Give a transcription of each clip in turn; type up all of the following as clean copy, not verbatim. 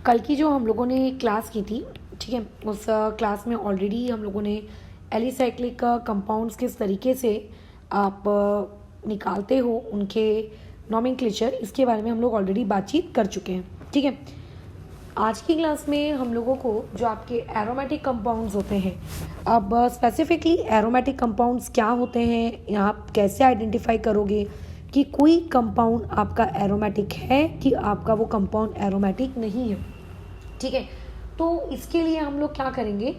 कल की जो हम लोगों ने क्लास की थी, ठीक है, उस क्लास में ऑलरेडी हम लोगों ने एलिसाइक्लिक कंपाउंड्स किस तरीके से आप निकालते हो उनके नॉमेनक्लेचर, इसके बारे में हम लोग ऑलरेडी बातचीत कर चुके हैं। ठीक है, आज की क्लास में हम लोगों को जो आपके एरोमेटिक कंपाउंड्स होते हैं, अब स्पेसिफिकली एरोमेटिक कंपाउंड्स क्या होते हैं, आप कैसे आइडेंटिफाई करोगे कि कोई कंपाउंड आपका एरोमेटिक है कि आपका वो कंपाउंड एरोमेटिक नहीं है। ठीक है, तो इसके लिए हम लोग क्या करेंगे,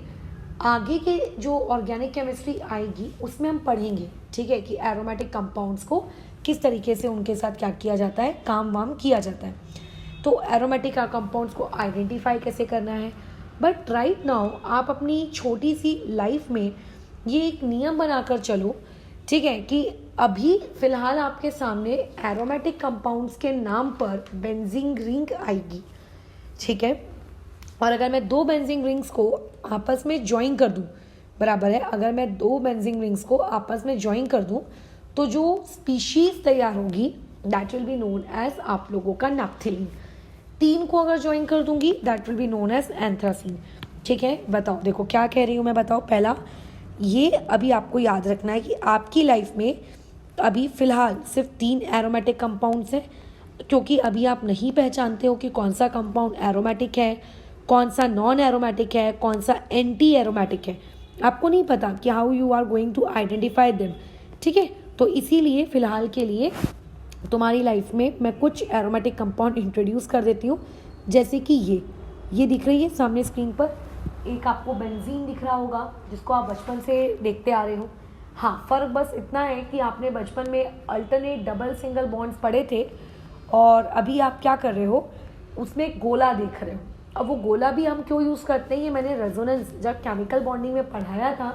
आगे के जो ऑर्गेनिक केमिस्ट्री आएगी उसमें हम पढ़ेंगे, ठीक है, कि एरोमेटिक कंपाउंड्स को किस तरीके से उनके साथ क्या किया जाता है, काम वाम किया जाता है। तो एरोमेटिक कंपाउंड्स को आइडेंटिफाई कैसे करना है। बट राइट नाउ आप अपनी छोटी सी लाइफ में ये एक नियम बनाकर चलो, ठीक है, कि अभी फ़िलहाल आपके सामने एरोमेटिक कंपाउंड्स के नाम पर बेंजीन रिंग आएगी, ठीक है, और अगर मैं दो बेंजीन रिंग्स को आपस में ज्वाइन कर दूं, बराबर है, अगर मैं दो बेंजीन रिंग्स को आपस में ज्वाइन कर दूं तो जो स्पीशीज तैयार होगी that will be known as आप लोगों का नैप्थेलीन। तीन को अगर ज्वाइन कर दूंगी that will be known as anthracene. ठीक है, बताओ, देखो क्या कह रही हूँ मैं, बताओ। पहला, ये अभी आपको याद रखना है कि आपकी लाइफ में अभी फ़िलहाल सिर्फ 3 एरोमेटिक कंपाउंड्स हैं, क्योंकि अभी आप नहीं पहचानते हो कि कौन सा कंपाउंड एरोमेटिक है, कौन सा नॉन एरोमेटिक है, कौन सा एंटी एरोमेटिक है। आपको नहीं पता कि how you are going to identify them. ठीक है, तो इसीलिए फ़िलहाल के लिए तुम्हारी लाइफ में मैं कुछ एरोमेटिक कंपाउंड इंट्रोड्यूस कर देती हूँ, जैसे कि ये दिख रही है सामने स्क्रीन पर, एक आपको बेंजीन दिख रहा होगा जिसको आप बचपन से देखते आ रहे हो। हाँ, फ़र्क बस इतना है कि आपने बचपन में अल्टरनेट डबल सिंगल बॉन्ड्स पढ़े थे और अभी आप क्या कर रहे हो, उसमें गोला देख रहे हो। अब वो गोला भी हम क्यों यूज़ करते हैं, ये मैंने रेजोनेंस जब केमिकल बॉन्डिंग में पढ़ाया था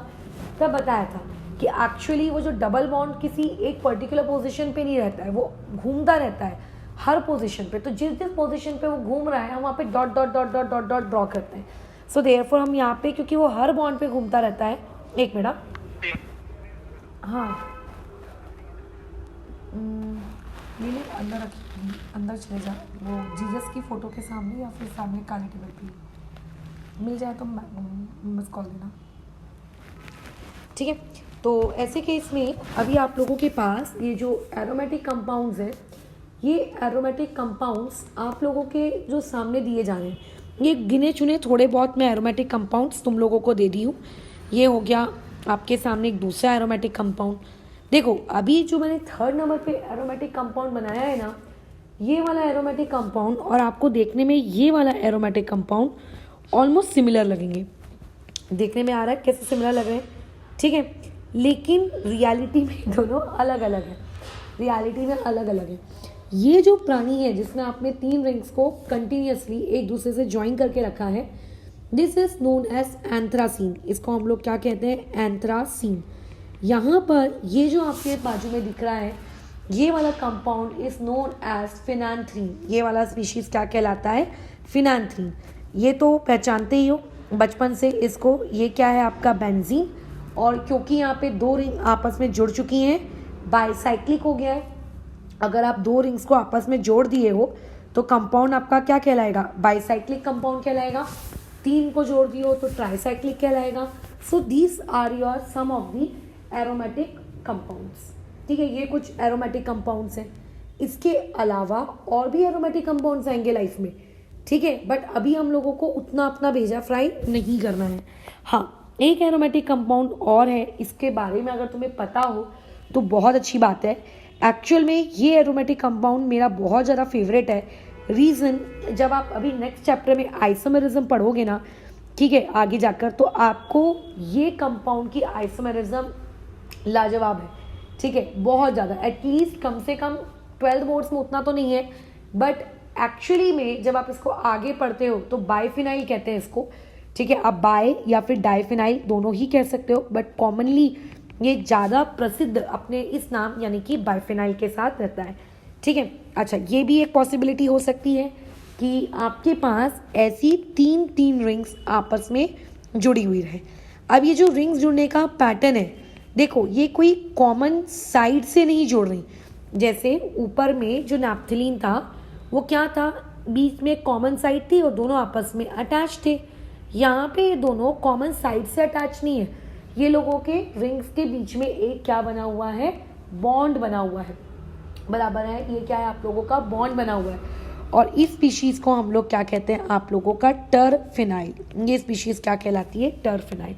तब बताया था कि एक्चुअली वो जो डबल बॉन्ड किसी एक पर्टिकुलर पोजीशन पे नहीं रहता है, वो घूमता रहता है हर पोजीशन पे। तो जिस जिस पोजीशन पे वो घूम रहा है हम वहाँ पे dot dot dot dot dot dot draw करते हैं। सो देयरफॉर हम यहाँ पे, क्योंकि वो हर बॉन्ड पे घूमता रहता है, एक मिनट, हाँ, ले अंदर अंदर चले जा, वो जीसस की फ़ोटो के सामने या फिर सामने काले टेबल पे मिल जाए तो मिस कॉल देना। ठीक है, तो ऐसे केस में अभी आप लोगों के पास ये जो एरोमेटिक कंपाउंड्स हैं, ये एरोमेटिक कंपाउंड्स आप लोगों के जो सामने दिए जा रहे हैं, ये गिने चुने थोड़े बहुत मैं एरोमेटिक कंपाउंड्स तुम लोगों को दे दी हूँ। ये हो गया आपके सामने एक दूसरा एरोमेटिक कंपाउंड। देखो, अभी जो मैंने 3rd नंबर पे एरोमेटिक कंपाउंड बनाया है ना, ये वाला एरोमेटिक कंपाउंड और आपको देखने में ये वाला एरोमेटिक कंपाउंड ऑलमोस्ट सिमिलर लगेंगे। देखने में आ रहा है कैसे सिमिलर लग रहे हैं, ठीक है, लेकिन रियलिटी में दोनों अलग अलग है, रियलिटी में अलग अलग है। ये जो प्राणी है जिसमें आपने 3 रिंग्स को कंटिन्यूसली एक दूसरे से ज्वाइन करके रखा है, this is known as anthracene. इसको हम लोग क्या कहते हैं, एंथ्रासीन। यहाँ पर ये जो आपके बाजू में दिख रहा है, ये वाला कंपाउंड इज नोन एज फिनांथ्रीन। ये वाला स्पीशीज क्या कहलाता है, फिनांथ्रीन। ये तो पहचानते ही हो बचपन से इसको। ये क्या है, आपका बेंजीन, और क्योंकि यहाँ पे 2 रिंग आपस में जुड़ चुकी हैं, बाइसाइक्लिक हो गया है। अगर आप 2 रिंग्स को आपस में जोड़ दिए हो तो कंपाउंड आपका क्या कहलाएगा, बाइसाइक्लिक कंपाउंड कहलाएगा। 3 को जोड़ दिए हो तो ट्राइसाइक्लिक कहलाएगा। So these are your some of the aromatic compounds. ठीक है, ये कुछ एरोमेटिक कंपाउंड्स हैं। इसके अलावा और भी एरोमेटिक कंपाउंड्स आएंगे लाइफ में, ठीक है, बट अभी हम लोगों को उतना अपना भेजा फ्राई नहीं करना है। हाँ, एक एरोमेटिक कंपाउंड और है, इसके बारे में अगर तुम्हें पता हो तो बहुत अच्छी बात है। एक्चुअल में ये एरोमेटिक कंपाउंड मेरा बहुत ज़्यादा फेवरेट है। रीज़न, जब आप अभी नेक्स्ट चैप्टर में आइसोमेरिज्म पढ़ोगे ना, ठीक है, आगे जाकर, तो आपको ये कंपाउंड की आइसोमेरिज्म लाजवाब है, ठीक है, बहुत ज़्यादा, एटलीस्ट कम से कम 12th बोर्ड्स में उतना तो नहीं है, बट एक्चुअली में जब आप इसको आगे पढ़ते हो तो बाइफिनाइल कहते हैं इसको। ठीक है, आप बाय या फिर डाइफिनाइल दोनों ही कह सकते हो, बट कॉमनली ये ज़्यादा प्रसिद्ध अपने इस नाम यानी कि बाइफिनाइल के साथ रहता है। ठीक है, अच्छा, ये भी एक पॉसिबिलिटी हो सकती है कि आपके पास ऐसी 3 रिंग्स आपस में जुड़ी हुई रहे। अब ये जो रिंग्स जुड़ने का पैटर्न है, देखो, ये कोई कॉमन साइड से नहीं जोड़ रही। जैसे ऊपर में जो नैप्थेलीन था वो क्या था, बीच में कॉमन साइड थी और दोनों आपस में अटैच थे। यहाँ पे ये दोनों कॉमन साइड से अटैच नहीं है, ये लोगों के रिंग्स के बीच में एक क्या बना हुआ है, बॉन्ड बना हुआ है, बराबर है। ये क्या है, आप लोगों का बॉन्ड बना हुआ है। और इस स्पीशीज़ को हम लोग क्या कहते हैं, आप लोगों का टरफिनाइल। ये स्पीशीज़ क्या कहलाती है, टरफिनाइल।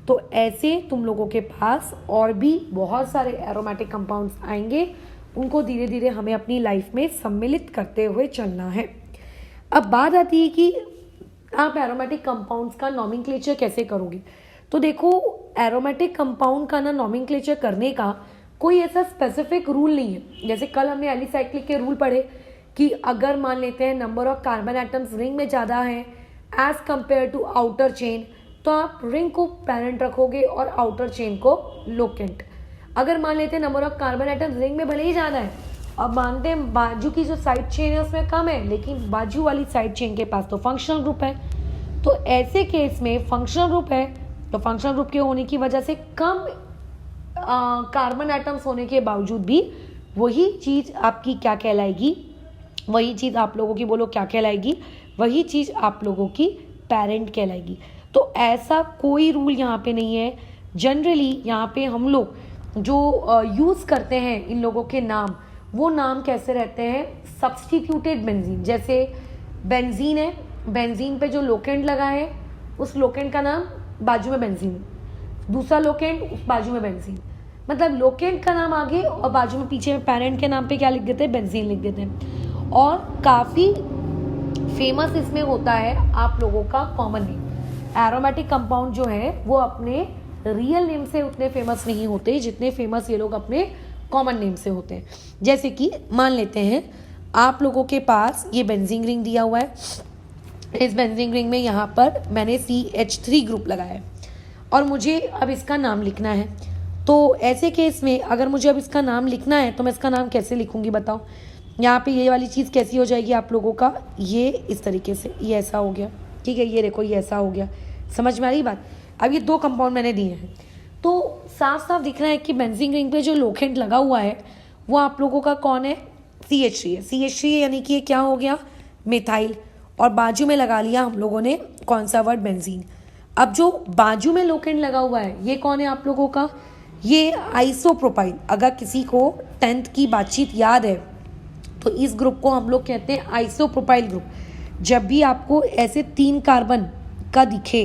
तो ऐसे तुम लोगों के पास और भी बहुत सारे एरोमेटिक कंपाउंड्स आएंगे, उनको धीरे धीरे हमें अपनी लाइफ में सम्मिलित करते हुए चलना है। अब बात आती है कि आप एरोमेटिक कंपाउंड्स का नॉमेनक्लेचर कैसे करोगे। तो देखो, एरोमेटिक कंपाउंड का ना नॉमेनक्लेचर करने का कोई ऐसा स्पेसिफिक रूल नहीं है। जैसे कल हमने एलिसाइक्लिक के रूल पढ़े कि अगर मान लेते हैं number of carbon atoms ring में ज़्यादा है as compare to outer chain, तो आप रिंग को पेरेंट रखोगे और आउटर चेन को लोकेंट। अगर मान लेते हैं number of carbon atoms ring में भले ही ज़्यादा है, अब मानते हैं बाजू की जो साइड चेन है उसमें कम है, लेकिन बाजू वाली साइड चेन के पास तो फंक्शनल ग्रुप है, तो ऐसे केस में फंक्शनल ग्रुप है, तो फंक्शनल ग्रुप के होने की वजह से कम कार्बन एटम्स होने के बावजूद भी वही चीज़ आपकी क्या कहलाएगी, वही चीज़ आप लोगों की बोलो क्या कहलाएगी, वही चीज़ आप लोगों की पेरेंट कहलाएगी। तो ऐसा कोई रूल यहाँ पे नहीं है। जनरली यहाँ पे हम लोग जो यूज़ करते हैं इन लोगों के नाम, वो नाम कैसे रहते हैं, सब्स्टिट्यूटेड बेंजीन। जैसे बेंजीन है, बेंजीन पे जो लोकेंट लगा है उस लोकेंट का नाम बाजू में बेंजीन, दूसरा लोकेंट उस बाजू में बेंजीन, मतलब लोकेंट का नाम आगे और बाजू में पीछे में पेरेंट के नाम पे क्या लिख देते हैं, बेंजीन लिख देते हैं। और काफ़ी फेमस इसमें होता है आप लोगों का कॉमन नेम। एरोमेटिक कंपाउंड जो है वो अपने रियल नेम से उतने फेमस नहीं होते जितने फेमस ये लोग अपने कॉमन नेम से होते हैं। जैसे कि मान लेते हैं आप लोगों के पास ये बेंजीन रिंग दिया हुआ है, इस बेंजीन रिंग में यहाँ पर मैंने CH3 ग्रुप लगाया है और मुझे अब इसका नाम लिखना है। तो ऐसे केस में अगर मुझे अब इसका नाम लिखना है तो मैं इसका नाम कैसे लिखूंगी बताओ। यहाँ पे ये वाली चीज़ कैसी हो जाएगी आप लोगों का, ये इस तरीके से, ये ऐसा हो गया, ठीक है, ये देखो ये ऐसा हो गया, समझ में आ रही बात। अब ये 2 कंपाउंड मैंने दिए हैं, तो साफ साफ दिख रहा है कि बेंजीन रिंग पे जो लोकेंट लगा हुआ है वो आप लोगों का कौन है, CH3 है। CH3 यानी कि ये क्या हो गया, मिथाइल, और बाजू में लगा लिया हम लोगों ने कौन सा वर्ड, बेंजीन। अब जो बाजू में लोकेंट लगा हुआ है ये कौन है आप लोगों का, ये आइसोप्रोपाइल। अगर किसी को 10th की बातचीत याद है तो इस ग्रुप को हम लोग कहते हैं आइसोप्रोपाइल ग्रुप। जब भी आपको ऐसे 3 कार्बन का दिखे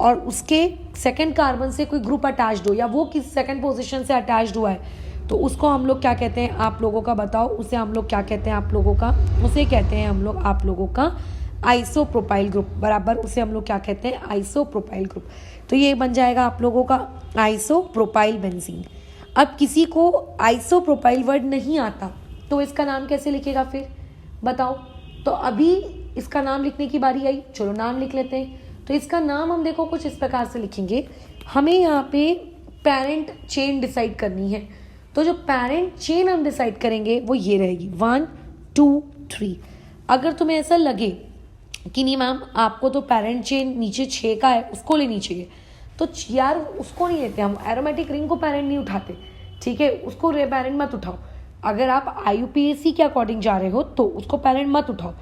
और उसके सेकंड कार्बन से कोई ग्रुप अटैच्ड हो या वो किस सेकंड पोजीशन से अटैच्ड हुआ है तो उसको हम लोग क्या कहते हैं आप लोगों का, बताओ उसे हम लोग क्या कहते हैं आप लोगों का, उसे कहते हैं हम लोग आप लोगों का आइसोप्रोपाइल ग्रुप, बराबर उसे हम लोग क्या कहते हैं, आइसोप्रोपाइल ग्रुप। तो ये बन जाएगा आप लोगों का आइसोप्रोपाइल बेंजीन। अब किसी को आइसोप्रोपाइल वर्ड नहीं आता तो इसका नाम कैसे लिखेगा फिर बताओ। तो अभी इसका नाम लिखने की बारी आई, चलो नाम लिख लेते हैं। तो इसका नाम हम देखो कुछ इस प्रकार से लिखेंगे। हमें यहाँ पे पेरेंट चेन डिसाइड करनी है, तो जो पेरेंट चेन हम डिसाइड करेंगे वो ये रहेगी 1 2 3। अगर तुम्हें ऐसा लगे कि नहीं मैम आपको तो पेरेंट चेन नीचे 6 का है उसको लेनी चाहिए, तो यार उसको नहीं लेते हम, एरोमेटिक रिंग को पेरेंट नहीं उठाते, ठीक है, उसको पेरेंट मत उठाओ। अगर आप IUPAC के अकॉर्डिंग जा रहे हो तो उसको पेरेंट मत उठाओ,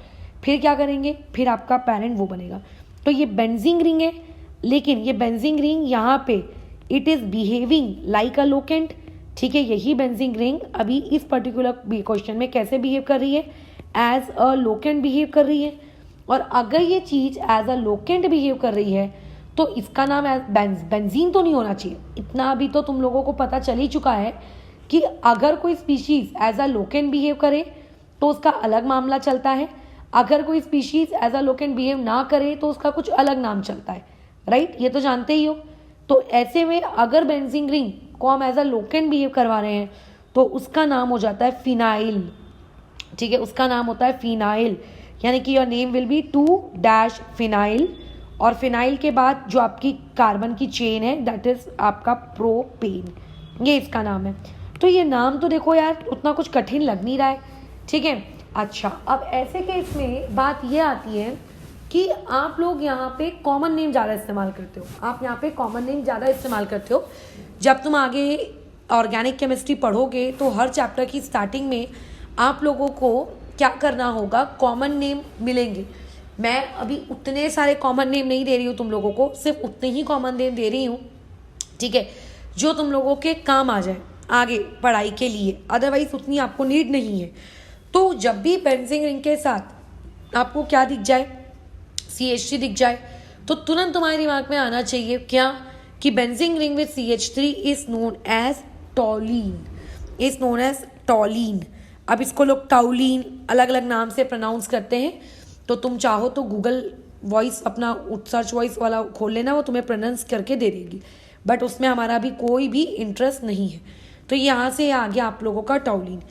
फिर क्या करेंगे, फिर आपका पेरेंट वो बनेगा। तो ये बेंजीन रिंग है, लेकिन ये बेंजीन रिंग यहाँ पे it is behaving like a locant, ठीक है। यही बेंजीन रिंग अभी इस पर्टिकुलर क्वेश्चन में कैसे बिहेव कर रही है, एज अ लोकेंट बिहेव कर रही है। और अगर ये चीज़ एज अ लोकेंट बिहेव कर रही है तो इसका नाम बेंजीन तो नहीं होना चाहिए। इतना अभी तो तुम लोगों को पता चल ही चुका है कि अगर कोई species as a locant behave करे तो उसका अलग मामला चलता है, अगर कोई species as a locant behave ना करे तो उसका कुछ अलग नाम चलता है, राइट, ये तो जानते ही हो। तो ऐसे में अगर बेंजीन रिंग को हम एज अ लोकेंट बिहेव करवा रहे हैं तो उसका नाम हो जाता है फिनाइल, ठीक है, उसका नाम होता है फिनाइल, यानी कि your name will be 2 phenyl, और फिनाइल के बाद जो आपकी कार्बन की चेन है दैट इज आपका प्रोपेन, ये इसका नाम है। तो ये नाम तो देखो यार उतना कुछ कठिन लग नहीं रहा है, ठीक है। अच्छा, अब ऐसे केस में बात ये आती है कि आप लोग यहाँ पे कॉमन नेम ज़्यादा इस्तेमाल करते हो, आप यहाँ पे कॉमन नेम ज़्यादा इस्तेमाल करते हो। जब तुम आगे ऑर्गेनिक केमिस्ट्री पढ़ोगे तो हर चैप्टर की स्टार्टिंग में आप लोगों को क्या करना होगा, कॉमन नेम मिलेंगे। मैं अभी उतने सारे कॉमन नेम नहीं दे रही हूँ तुम लोगों को, सिर्फ उतने ही कॉमन नेम दे रही हूँ, ठीक है, जो तुम लोगों के काम आ जाए आगे पढ़ाई के लिए, अदरवाइज उतनी आपको नीड नहीं है। तो जब भी बेंजीन रिंग के साथ आपको क्या दिख जाए, CH3 दिख जाए, तो तुरंत तुम्हारे दिमाग में आना चाहिए क्या, कि benzene ring with CH3 is known as toluene, अब इसको लोग टाउलीन अलग अलग नाम से प्रोनाउंस करते हैं। तो तुम चाहो तो गूगल वॉइस अपना सर्च वॉइस वाला खोल लेना, वो तुम्हें प्रोनाउंस करके दे देगी, बट उसमें हमारा भी कोई भी इंटरेस्ट नहीं है। तो यहाँ से आ गया आप लोगों का टाउलीन।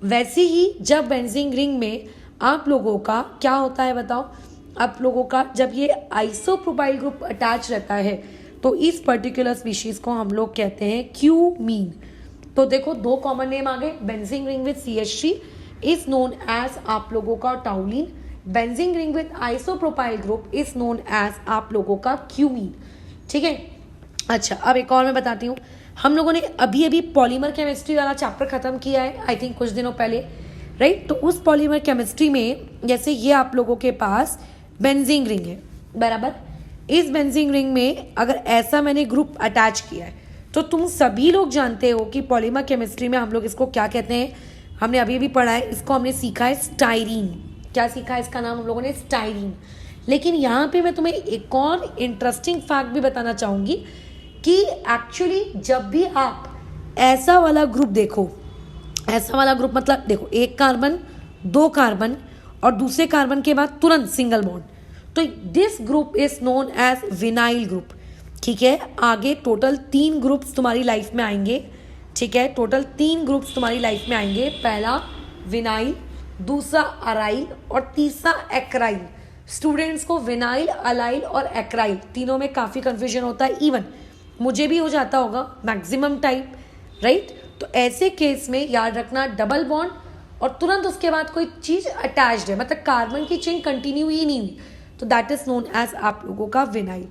वैसे ही जब बेंजीन रिंग में आप लोगों का क्या होता है बताओ, आप लोगों का जब ये आइसोप्रोपाइल ग्रुप अटैच रहता है तो इस पर्टिकुलर स्पीशीज को हम लोग कहते हैं क्यूमीन। तो देखो दो कॉमन नेम आ गए, benzene ring with CH3 is known as आप लोगों का toluene, benzene ring with isopropyl group is known as आप लोगों का क्यूमीन, ठीक है। अच्छा, अब एक और मैं बताती हूँ, हम लोगों ने अभी अभी पॉलीमर केमिस्ट्री वाला चैप्टर खत्म किया है, आई थिंक कुछ दिनों पहले, राइट। तो उस पॉलीमर केमिस्ट्री में जैसे ये आप लोगों के पास बेंजीन रिंग है, बराबर, इस बेंजीन रिंग में अगर ऐसा मैंने ग्रुप अटैच किया है तो तुम सभी लोग जानते हो कि पॉलीमर केमिस्ट्री में हम लोग इसको क्या कहते हैं, हमने अभी अभी पढ़ा है, इसको हमने सीखा है स्टाइरीन। क्या सीखा है, इसका नाम हम लोगों ने स्टाइरीन। लेकिन यहाँ पे मैं तुम्हें एक और इंटरेस्टिंग फैक्ट भी बताना चाहूँगी कि एक्चुअली जब भी आप ऐसा वाला ग्रुप देखो, ऐसा वाला ग्रुप मतलब देखो एक कार्बन, दो कार्बन और दूसरे कार्बन के बाद तुरंत सिंगल बॉन्ड, तो this group is known as vinyl group, ठीक है। आगे टोटल 3 ग्रुप्स तुम्हारी लाइफ में आएंगे, ठीक है, टोटल 3 ग्रुप्स तुम्हारी लाइफ में आएंगे, पहला विनाइल, दूसरा अराइल और तीसरा एक्राइल। स्टूडेंट्स को विनाइल, अलाइल और एक्राइल तीनों में काफ़ी कंफ्यूजन होता है, इवन मुझे भी हो जाता होगा मैक्सिमम टाइम, राइट। तो ऐसे केस में याद रखना डबल बॉन्ड और तुरंत उसके बाद कोई चीज़ अटैच्ड है, मतलब कार्बन की चेन कंटिन्यू ही नहीं हुई, तो दैट इज नोन एज आप लोगों का विनाइल,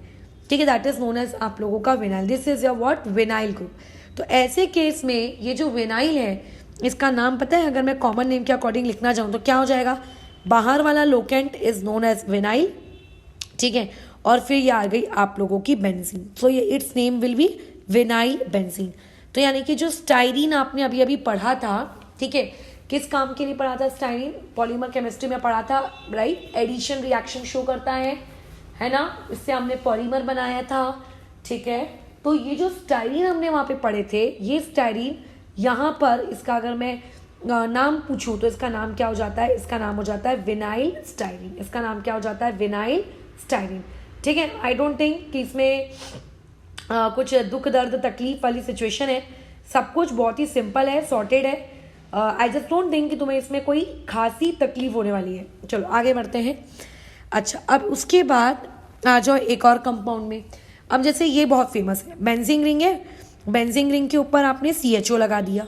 ठीक है, दैट इज नोन एज आप लोगों का vinyl, this is your what, vinyl group. तो ऐसे केस में ये जो विनाइल है, इसका नाम पता है, अगर मैं कॉमन नेम के अकॉर्डिंग लिखना चाहूँ तो क्या हो जाएगा, बाहर वाला locant is known as vinyl, ठीक है, और फिर ये आ गई आप लोगों की बेंजीन, सो ये it's name will be vinyl benzene. तो यानी कि जो स्टाइरीन आपने अभी अभी पढ़ा था, ठीक है, किस काम के लिए पढ़ा था स्टाइरीन, पॉलीमर केमिस्ट्री में पढ़ा था, राइट, एडिशन रिएक्शन शो करता है ना, इससे हमने पॉलीमर बनाया था, ठीक है। तो ये जो स्टाइरीन हमने वहाँ पे पढ़े थे, ये स्टाइरीन यहाँ पर इसका अगर मैं नाम पूछूं तो इसका नाम क्या हो जाता है, इसका नाम हो जाता है विनाइल स्टाइरीन, इसका नाम क्या हो जाता है, विनाइल स्टाइरीन, ठीक है। आई डोंट थिंक कि इसमें कुछ दुख दर्द तकलीफ वाली सिचुएशन है, सब कुछ बहुत ही सिंपल है, सॉर्टेड है। आई जस्ट डोंट थिंक कि तुम्हें इसमें कोई खासी तकलीफ होने वाली है। चलो आगे बढ़ते हैं। अच्छा, अब उसके बाद आ जाओ एक और कंपाउंड में। अब जैसे ये बहुत फेमस है, बेंजीन रिंग है, बेंजीन रिंग के ऊपर आपने CHO लगा दिया,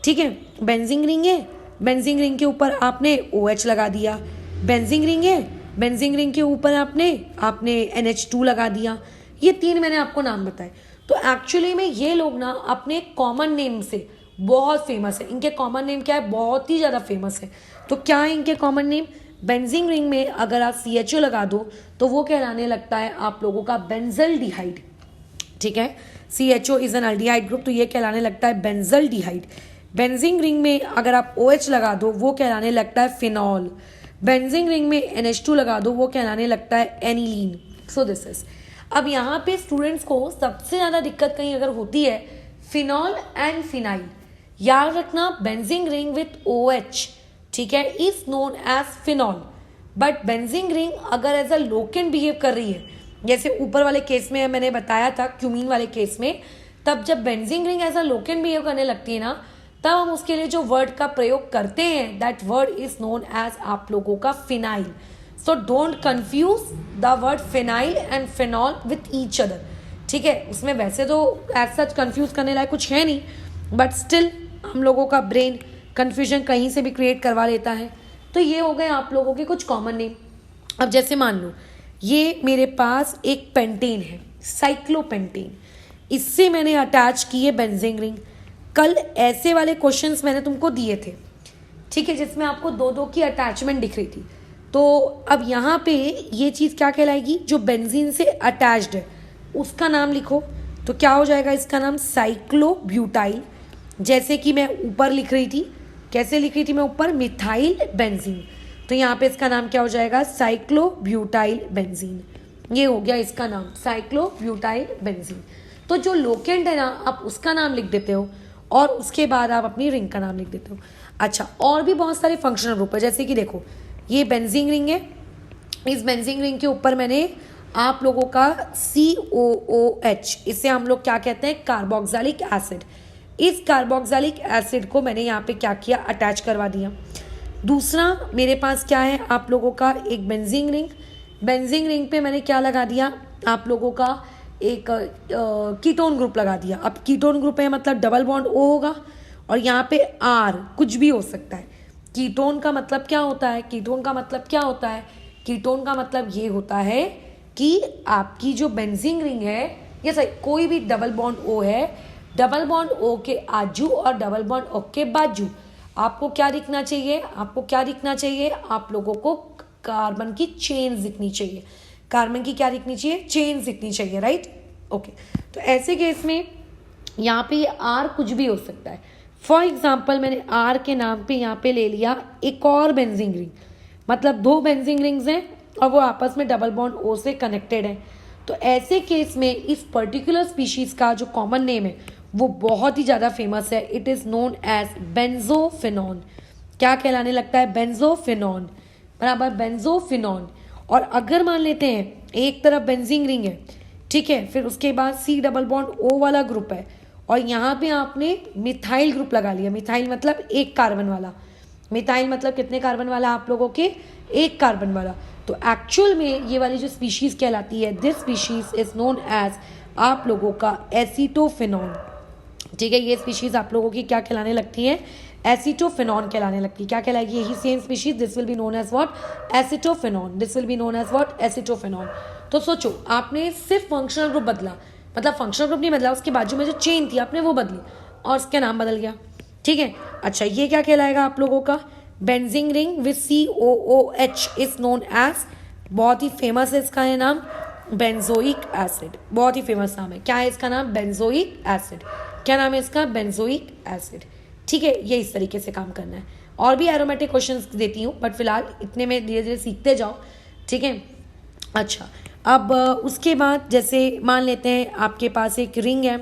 ठीक है, बेंजीन रिंग है, बेंजीन रिंग के ऊपर आपने OH लगा दिया, बेंजीन रिंग है, बेंजीन रिंग के ऊपर आपने NH2 लगा दिया। ये 3 मैंने आपको नाम बताए। तो एक्चुअली में ये लोग ना अपने कॉमन नेम से बहुत फेमस है, इनके कॉमन नेम क्या है, बहुत ही ज़्यादा फेमस है। तो क्या है इनके कॉमन नेम, बेंजीन रिंग में अगर आप CHO लगा दो तो वो कहलाने लगता है आप लोगों का बेंजल्डिहाइड, ठीक है, CHO is an aldehyde group, तो ये कहलाने लगता है बेंजल्डिहाइड। बेंजीन रिंग में अगर आप OH लगा दो वो कहलाने लगता है फिनॉल, बेंजीन रिंग में NH2 लगा दो वो कहलाने लगता है एनिलीन। सो दिस इज, अब यहाँ पे स्टूडेंट्स को सबसे ज़्यादा दिक्कत कहीं अगर होती है, फिनॉल एंड फिनाइल, याद रखना बेंजीन रिंग विथ OH, ठीक है, is known as phenol, but benzene ring अगर एज अ लोकेंट बिहेव कर रही है, जैसे ऊपर वाले केस में मैंने बताया था क्यूमीन वाले केस में, तब जब benzene ring as a locant behave करने लगती है ना, तब हम उसके लिए जो वर्ड का प्रयोग करते हैं that word is known as आप लोगों का phenyl. So don't confuse the word phenyl and phenol with each other, ठीक है। उसमें वैसे तो एज सच कंफ्यूज करने लायक कुछ है नहीं, बट स्टिल हम लोगों का ब्रेन कंफ्यूजन कहीं से भी क्रिएट करवा लेता है। तो ये हो गए आप लोगों के कुछ कॉमन नेम। अब जैसे मान लो ये मेरे पास एक पेंटेन है, साइक्लोपेंटेन, इससे मैंने अटैच किए बेंजीन रिंग। कल ऐसे वाले क्वेश्चंस मैंने तुमको दिए थे ठीक है, जिसमें आपको दो दो की अटैचमेंट दिख रही थी। तो अब यहाँ पे ये चीज़ क्या कहलाएगी, जो बेंजीन से अटैच्ड है उसका नाम लिखो। तो क्या हो जाएगा इसका नाम, साइक्लोब्यूटाइल। जैसे कि मैं ऊपर लिख रही थी, कैसे लिख रही थी मैं ऊपर, मिथाइल बेंजीन। तो यहाँ पे इसका नाम क्या हो जाएगा, साइक्लोब्यूटाइल बेंजीन। ये हो गया इसका नाम, साइक्लोब्यूटाइल बेंजीन। तो जो लोकेंट है ना, आप उसका नाम लिख देते हो और उसके बाद आप अपनी रिंग का नाम लिख देते हो। अच्छा, और भी बहुत सारे फंक्शनल ग्रुप है, जैसे कि देखो ये बेंजीन रिंग है, इस बेंजीन रिंग के ऊपर मैंने आप लोगों का COOH, इसे हम लोग क्या कहते हैं, कार्बोक्सिलिक एसिड। इस कार्बोक्सिलिक एसिड को मैंने यहाँ पे क्या किया, अटैच करवा दिया। दूसरा मेरे पास क्या है, आप लोगों का एक बेंजीन रिंग, बेंजीन रिंग पे मैंने क्या लगा दिया, आप लोगों का एक कीटोन ग्रुप लगा दिया। अब कीटोन ग्रुप है मतलब डबल बॉन्ड O होगा और यहाँ पे R कुछ भी हो सकता है। कीटोन का मतलब क्या होता है, कीटोन का मतलब क्या होता है, कीटोन का मतलब ये होता है कि आपकी जो बेंजीन रिंग है, या सही कोई भी डबल बॉन्ड O है, डबल बॉन्ड O के आजू और डबल बॉन्ड O के बाजू आपको क्या दिखना चाहिए, आपको क्या दिखना चाहिए, आप लोगों को कार्बन की चेन दिखनी चाहिए। कार्बन की क्या दिखनी चाहिए, चेन दिखनी चाहिए, राइट। ओके, तो ऐसे केस में यहाँ पे ये R कुछ भी हो सकता है। फॉर एग्जाम्पल मैंने R के नाम पे यहाँ पे ले लिया एक और बेंजीन रिंग, मतलब दो बेंजीन रिंग्स हैं और वो आपस में डबल बॉन्ड O से कनेक्टेड है। तो ऐसे केस में इस पर्टिकुलर स्पीशीज का जो कॉमन नेम है वो बहुत ही ज़्यादा फेमस है। It is known as benzophenone. क्या कहलाने लगता है, बेंजोफिनॉन, बराबर, बेंजोफिनॉन। और अगर मान लेते हैं एक तरफ बेंजीन रिंग है, ठीक है, फिर उसके बाद C डबल बॉन्ड O वाला ग्रुप है और यहाँ पे आपने मिथाइल ग्रुप लगा लिया। मिथाइल मतलब एक कार्बन वाला, मिथाइल मतलब कितने कार्बन वाला, आप लोगों के एक कार्बन वाला। तो एक्चुअल में ये वाली जो स्पीशीज कहलाती है, this species is known as आप लोगों का एसीटोफिनॉन। ठीक है, ये स्पीशीज आप लोगों की क्या कहलाने लगती है, एसीटोफिनॉन कहलाने लगती है। क्या कहलाएगी, यही same species, this will be known as what, acetophenone. This will be known as what, acetophenone. तो सोचो, आपने सिर्फ फंक्शनल ग्रुप बदला, मतलब फंक्शनल ग्रुप नहीं बदला, उसके बाजू में जो चेन थी आपने वो बदली और उसका नाम बदल गया। ठीक है, अच्छा ये क्या कहलाएगा आप लोगों का, benzene ring with COOH is known as, बहुत ही फेमस है इसका है नाम, बेंजोइक एसिड। बहुत ही फेमस नाम है, क्या है इसका नाम, बेंजोइक एसिड। क्या नाम है इसका, बेंजोइक एसिड। ठीक है, ये इस तरीके से काम करना है। और भी एरोमेटिक क्वेश्चंस देती हूँ, बट फिलहाल इतने में धीरे धीरे सीखते जाओ। ठीक है, अच्छा अब उसके बाद जैसे मान लेते हैं आपके पास एक रिंग है,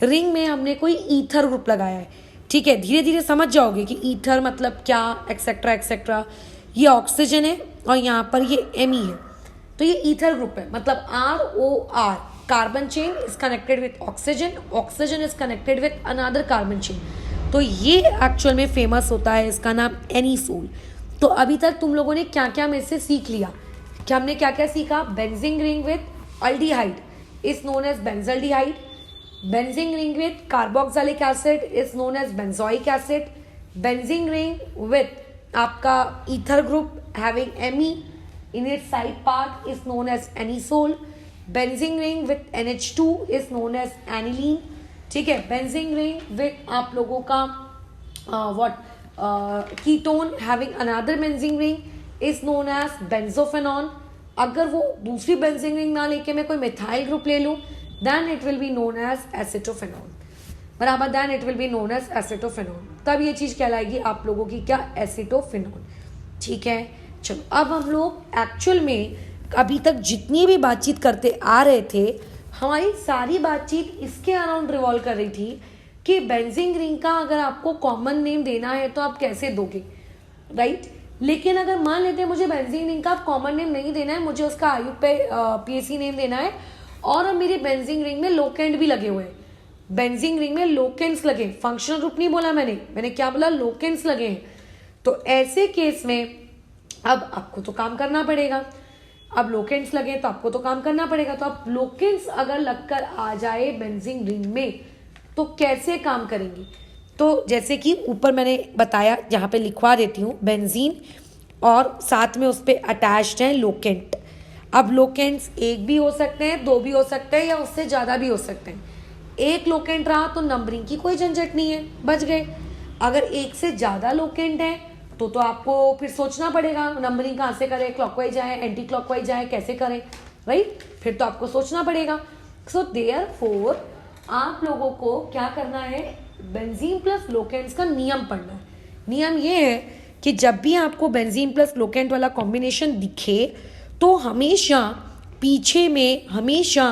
रिंग में हमने कोई ईथर ग्रुप लगाया है। ठीक है, धीरे धीरे समझ जाओगे कि ईथर मतलब क्या, एक्सेट्रा एक्सेट्रा। ये ऑक्सीजन है और यहाँ पर ये Me है, तो ये ईथर ग्रुप है, मतलब ROR, carbon chain is connected with oxygen, oxygen is connected with another carbon chain. तो ये एक्चुअल में फेमस होता है, इसका नाम एनीसोल। तो अभी तक तुम लोगों ने क्या क्या में से सीख लिया, कि हमने क्या क्या सीखा, benzene ring with aldehyde is known as benzaldehyde, benzene ring with carboxylic acid is known as benzoic acid, benzene ring with आपका ether group having Me in its side part is known as anisole, benzene ring with NH2 is known as aniline। ठीक है, benzene ring with आप लोगों का ketone having another benzene ring is known as benzophenone. अगर वो दूसरी benzene ring ना लेके मैं कोई मिथाइल ग्रुप ले लूँ, then it will be known as acetophenone, बराबर, then it will be known as acetophenone. तब ये चीज़ कहलाएगी आप लोगों की क्या, एसिटोफिनॉन। ठीक है, चलो अब हम लोग एक्चुअल में अभी तक जितनी भी बातचीत करते आ रहे थे, हमारी सारी बातचीत इसके अराउंड रिवॉल्व कर रही थी कि बेंजीन रिंग का अगर आपको कॉमन नेम देना है तो आप कैसे दोगे, राइट। लेकिन अगर मान लेते हैं मुझे बेंजीन रिंग का कॉमन नेम नहीं देना है, मुझे उसका आयु पे PAC नेम देना है, और अब मेरी बेंजीन रिंग में लोकेंट भी लगे हुए हैं, बेंजीन रिंग में लोकेंट्स लगे, फंक्शनल ग्रुप नहीं बोला मैंने क्या बोला, लोकेंट्स लगे हैं। तो ऐसे केस में अब आपको तो काम करना पड़ेगा, अब लोकेंट्स लगे तो आपको तो काम करना पड़ेगा। तो अब लोकेंट्स अगर लगकर आ जाए बेंजीन रिंग में तो कैसे काम करेंगी, तो जैसे कि ऊपर मैंने बताया, यहाँ पे लिखवा देती हूँ, बेंजीन और साथ में उस पर अटैच्ड है लोकेंट। अब लोकेंट्स एक भी हो सकते हैं, दो भी हो सकते हैं, या उससे ज़्यादा भी हो सकते हैं। एक लोकेंट रहा तो नंबरिंग की कोई झंझट नहीं है, बच गए। अगर एक से ज़्यादा लोकेंट है तो आपको फिर सोचना पड़ेगा नंबरिंग कहाँ से करें, क्लॉकवाइज जाए, एंटी क्लॉकवाइज जाए, कैसे करें, राइट। फिर तो आपको सोचना पड़ेगा। सो देयरफॉर आप लोगों को क्या करना है, बेंजीन प्लस लोकेंट्स का नियम पढ़ना है। नियम ये है कि जब भी आपको बेंजीन प्लस लोकेंट वाला कॉम्बिनेशन दिखे तो हमेशा पीछे में हमेशा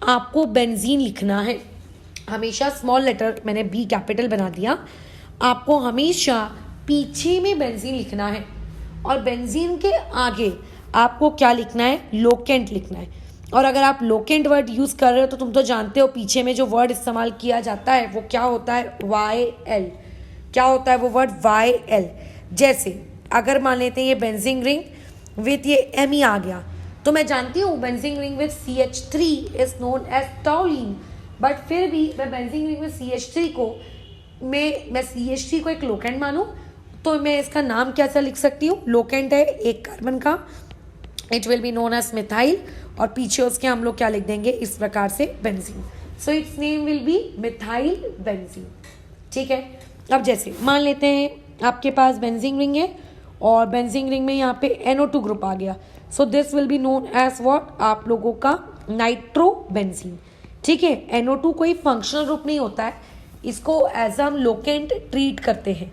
आपको बेंजीन लिखना है। हमेशा स्मॉल लेटर, मैंने बी कैपिटल बना दिया, आपको हमेशा पीछे में बेंजीन लिखना है। और बेंजीन के आगे आपको क्या लिखना है, लोकेंट लिखना है। और अगर आप लोकेंट वर्ड यूज़ कर रहे हो तो तुम तो जानते हो पीछे में जो वर्ड इस्तेमाल किया जाता है वो क्या होता है, YL। क्या होता है वो वर्ड, YL। जैसे अगर मान लेते हैं ये बेंजीन रिंग विथ ये Me आ गया, तो मैं जानती हूँ benzene ring with CH3 is known as toluene, but फिर भी मैं बेंजीन रिंग विथ CH3 को मैं CH3 को एक लोकेंट मानूं तो मैं इसका नाम कैसा लिख सकती हूँ, लोकेंट है एक कार्बन का, it will be known as methyl, और पीछे उसके हम लोग क्या लिख देंगे इस प्रकार से, benzene. So it's name will be methyl benzene. ठीक है। अब जैसे मान लेते हैं आपके पास बेंजीन रिंग है और बेंजीन रिंग में यहाँ पे NO2 ग्रुप आ गया, so this will be known as what, आप लोगों का नाइट्रो बेंजीन। ठीक है। NO2 कोई फंक्शनल ग्रुप नहीं होता है, इसको एज हम लोकेंट ट्रीट करते हैं।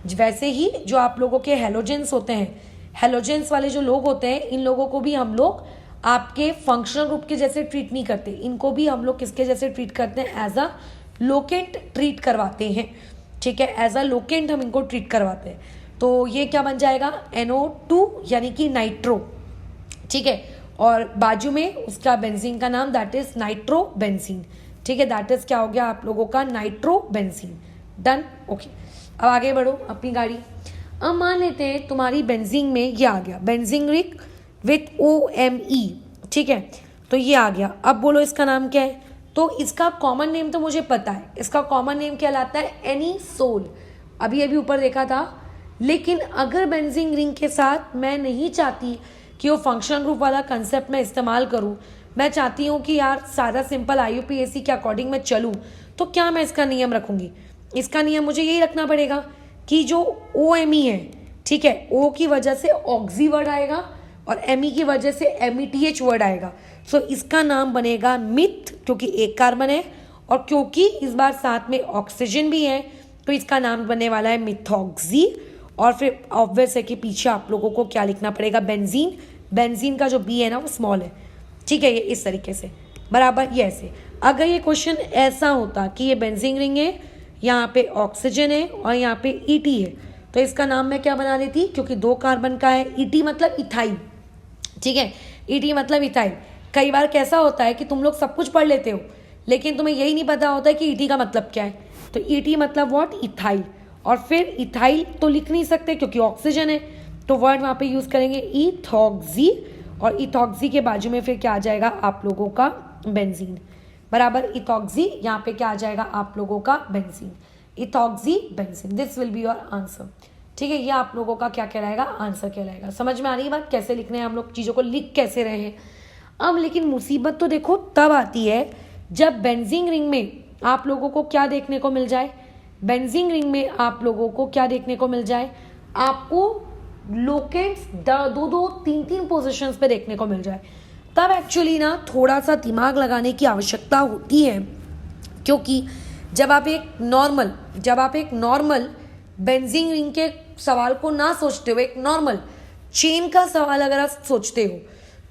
वैसे ही जो आप लोगों के हेलोजेंस होते हैं, हेलोजेंस वाले जो लोग होते हैं, इन लोगों को भी हम लोग आपके फंक्शनल ग्रुप के जैसे ट्रीट नहीं करते, इनको भी हम लोग किसके जैसे ट्रीट करते हैं, एज अ लोकेंट ट्रीट करवाते हैं। ठीक है। एज अ लोकेंट हम इनको ट्रीट करवाते हैं। तो ये क्या बन जाएगा, NO2 यानी कि नाइट्रो। ठीक है। और बाजू में उसका बेंजीन का नाम दैट इज नाइट्रो बेंजीन। ठीक है। दैट इज क्या हो गया आप लोगों का, नाइट्रो बेंजीन। डन। ओके। अब आगे बढ़ो अपनी गाड़ी। अब मान लेते हैं तुम्हारी बेंजीन में ये आ गया, बेंजीन रिंग विथ OMe। ठीक है। तो ये आ गया। अब बोलो इसका नाम क्या है, तो इसका कॉमन नेम तो मुझे पता है, इसका कॉमन नेम क्या लाता है, एनीसोल। अभी ऊपर देखा था। लेकिन अगर बेंजीन रिंग के साथ मैं नहीं चाहती कि वो फंक्शनल ग्रुप वाला कंसेप्ट मैं इस्तेमाल करूँ, मैं चाहती हूँ कि यार सादा सिंपल IUPAC के अकॉर्डिंग मैं चलूँ, तो क्या मैं इसका नियम रखूँगी, इसका नियम मुझे यही रखना पड़ेगा कि जो OMe है, ठीक है, O की वजह से ऑक्सी वर्ड आएगा और Me की वजह से METH वर्ड आएगा। सो इसका नाम बनेगा मिथ, क्योंकि एक कार्बन है और क्योंकि इस बार साथ में ऑक्सीजन भी है, तो इसका नाम बनने वाला है मिथॉक्सी। और फिर ऑब्वियस है कि पीछे आप लोगों को क्या लिखना पड़ेगा, बेंजीन। बेंजीन का जो B है ना वो स्मॉल है। ठीक है। ये इस तरीके से बराबर, ये ऐसे। अगर ये क्वेश्चन ऐसा होता कि ये बेंजीन रिंग है, यहाँ पे ऑक्सीजन है और यहाँ पे ET है, तो इसका नाम मैं क्या बना देती, क्योंकि 2 कार्बन का है, ET मतलब इथाइल। ठीक है। ET मतलब इथाइल। कई बार कैसा होता है कि तुम लोग सब कुछ पढ़ लेते हो लेकिन तुम्हें यही नहीं पता होता है कि ET का मतलब क्या है। तो ET मतलब व्हाट, इथाइल। और फिर इथाइल तो लिख नहीं सकते क्योंकि ऑक्सीजन है, तो वर्ड वहाँ पे यूज करेंगे इथॉक्सी, और इथॉक्सी के बाजू में फिर क्या आ जाएगा आप लोगों का, बेंजीन। बराबर, इथॉक्सी, यहाँ पे क्या आ जाएगा आप लोगों का, benzene. Ethoxy benzene, this will be your answer. ठीक है। ये आप लोगों का क्या कहलाएगा, आंसर कहलाएगा। समझ में आ रही है बात, कैसे लिखने हैं हम लोग चीज़ों को, लिख कैसे रहे हैं। अब लेकिन मुसीबत तो देखो तब आती है जब बेंजीन रिंग में आप लोगों को क्या देखने को मिल जाए, बेंजीन रिंग में आप लोगों को क्या देखने को मिल जाए, आपको लोकेंट्स 2-2, 3-3 पोजीशंस पे देखने को मिल जाए। तब एक्चुअली ना थोड़ा सा दिमाग लगाने की आवश्यकता होती है, क्योंकि जब आप एक नॉर्मल बेंजीन रिंग के सवाल को ना सोचते हो, एक नॉर्मल चेन का सवाल अगर आप सोचते हो,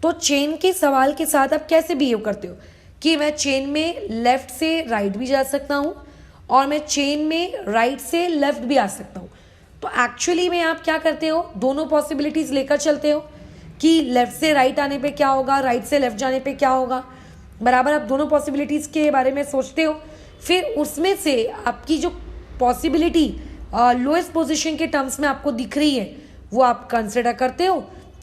तो चेन के सवाल के साथ आप कैसे बिहेव करते हो कि मैं चेन में लेफ्ट से राइट भी जा सकता हूँ और मैं चेन में राइट से लेफ्ट भी आ सकता हूँ। तो एक्चुअली में आप क्या करते हो, दोनों पॉसिबिलिटीज़ लेकर चलते हो कि लेफ्ट से राइट आने पे क्या होगा, राइट से लेफ्ट जाने पे क्या होगा। बराबर, आप दोनों पॉसिबिलिटीज़ के बारे में सोचते हो, फिर उसमें से आपकी जो पॉसिबिलिटी लोएस्ट पोजीशन के टर्म्स में आपको दिख रही है वो आप कंसिडर करते हो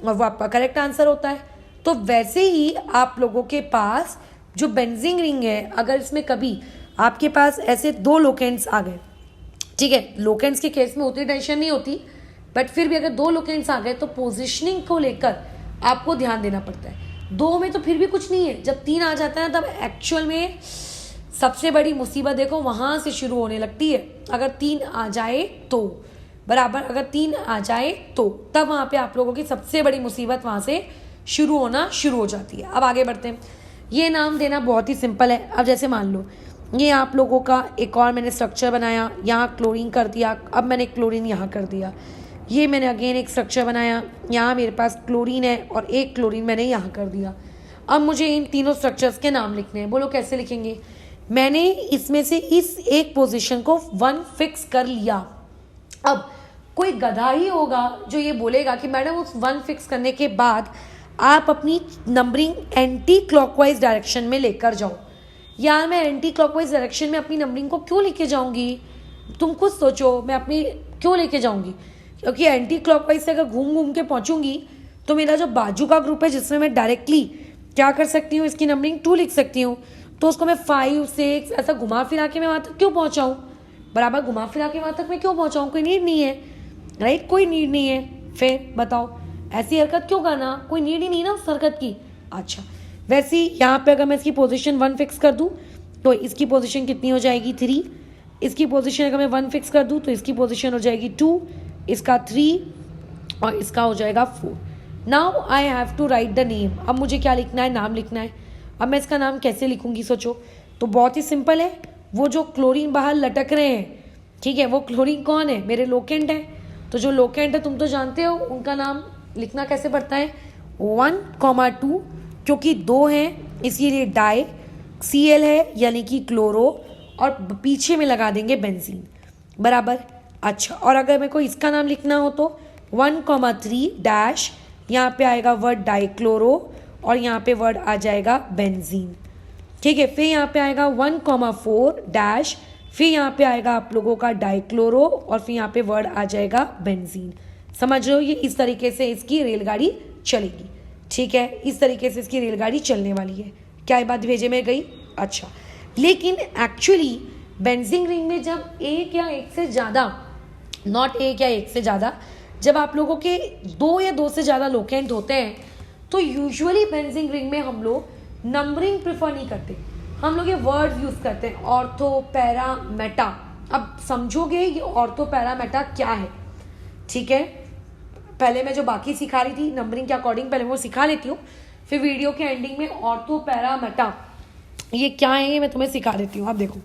और वो आपका करेक्ट आंसर होता है। तो वैसे ही आप लोगों के पास जो बेंजीन रिंग है, अगर इसमें कभी आपके पास ऐसे 2 लोकेंट्स आ गए, ठीक है, लोकेंट्स के केस में उतनी टेंशन नहीं होती, बट फिर भी अगर 2 लोकेंट्स आ गए तो पोजिशनिंग को लेकर आपको ध्यान देना पड़ता है। 2 में तो फिर भी कुछ नहीं है, जब 3 आ जाता है तब एक्चुअल में सबसे बड़ी मुसीबत देखो वहाँ से शुरू होने लगती है। अगर 3 आ जाए तो बराबर। अगर 3 आ जाए तो तब वहाँ पे आप लोगों की सबसे बड़ी मुसीबत वहाँ से शुरू होना शुरू हो जाती है। अब आगे बढ़ते हैं। ये नाम देना बहुत ही सिंपल है। अब जैसे मान लो ये आप लोगों का एक और मैंने स्ट्रक्चर बनाया, यहाँ क्लोरीन कर दिया, अब मैंने क्लोरीन यहाँ कर दिया। ये मैंने अगेन एक स्ट्रक्चर बनाया, यहाँ मेरे पास क्लोरीन है और एक क्लोरीन मैंने यहाँ कर दिया। अब मुझे इन तीनों स्ट्रक्चर्स के नाम लिखने हैं। बोलो कैसे लिखेंगे? मैंने इसमें से इस एक पोजीशन को 1 फिक्स कर लिया। अब कोई गधा ही होगा जो ये बोलेगा कि मैडम उस 1 फिक्स करने के बाद आप अपनी नंबरिंग एंटी क्लॉकवाइज डायरेक्शन में लेकर जाओ। यार मैं एंटी क्लॉकवाइज डायरेक्शन में अपनी नंबरिंग को क्यों लेके जाऊंगी? तुम खुद सोचो, मैं अपनी क्यों लेके जाऊंगी? क्योंकि एंटी क्लॉकवाइज से अगर घूम घूम के पहुंचूंगी तो मेरा जो बाजू का ग्रुप है जिसमें मैं डायरेक्टली क्या कर सकती हूँ, इसकी नंबरिंग 2 लिख सकती हूँ, तो उसको मैं 5 6 ऐसा घुमा फिरा के मैं वहाँ तक क्यों पहुँचाऊँ? बराबर घुमा फिरा के वहाँ तक मैं क्यों पहुँचाऊँ? कोई नीड नहीं है, राइट? कोई नीड नहीं है। फिर बताओ ऐसी हरकत क्यों करना? कोई नीड ही नहीं ना उस हरकत की। अच्छा, वैसे ही यहाँ पे अगर मैं इसकी पोजीशन 1 फिक्स कर दूँ तो इसकी पोजीशन कितनी हो जाएगी? 3। इसकी पोजीशन अगर मैं 1 फिक्स कर दूँ तो इसकी पोजीशन हो जाएगी 2, इसका 3 और इसका हो जाएगा 4। Now I have to write the name. अब मुझे क्या लिखना है? नाम लिखना है। अब मैं इसका नाम कैसे लिखूंगी सोचो? तो बहुत ही सिंपल है। वो जो क्लोरीन बाहर लटक रहे हैं, ठीक है, वो क्लोरीन कौन है? मेरे लोकेंट है। तो जो लोकेंट है तुम तो जानते हो उनका नाम लिखना कैसे पड़ता है? 1,2, क्योंकि 2 हैं इसीलिए डाई, Cl है यानी कि क्लोरो, और पीछे में लगा देंगे बेंजीन, बराबर। अच्छा, और अगर मेरे को इसका नाम लिखना हो तो 1,3 डैश, यहाँ पे आएगा वर्ड डाइक्लोरो और यहाँ पे वर्ड आ जाएगा बेंजीन, ठीक है। फिर यहाँ पे आएगा 1,4 डैश, फिर यहाँ पे आएगा आप लोगों का डाइक्लोरो और फिर यहाँ पे वर्ड आ जाएगा बेंजीन। समझ रहे हो? ये इस तरीके से इसकी रेलगाड़ी चलेगी, ठीक है। इस तरीके से इसकी रेलगाड़ी चलने वाली है। क्या ये बात भेजे में गई? अच्छा, लेकिन एक्चुअली बेंजीन रिंग में जब एक या एक से ज़्यादा, नॉट एक या एक से ज़्यादा, जब आप लोगों के 2 या 2 से ज़्यादा लोकेंट होते हैं तो यूजुअली बेंजीन रिंग में हम लोग नंबरिंग प्रेफर नहीं करते, हम लोग ये वर्ड यूज़ करते हैं, ऑर्थो, पैरा, मेटा। अब समझोगे ये ऑर्थो, पैरा, मेटा क्या है, ठीक है। पहले मैं जो बाकी सिखा रही थी नंबरिंग के अकॉर्डिंग पहले वो सिखा लेती हूँ, फिर वीडियो के एंडिंग में ऑर्थो, पैरा, मेटा ये क्या है ये मैं तुम्हें सिखा देती हूँ। अब देखो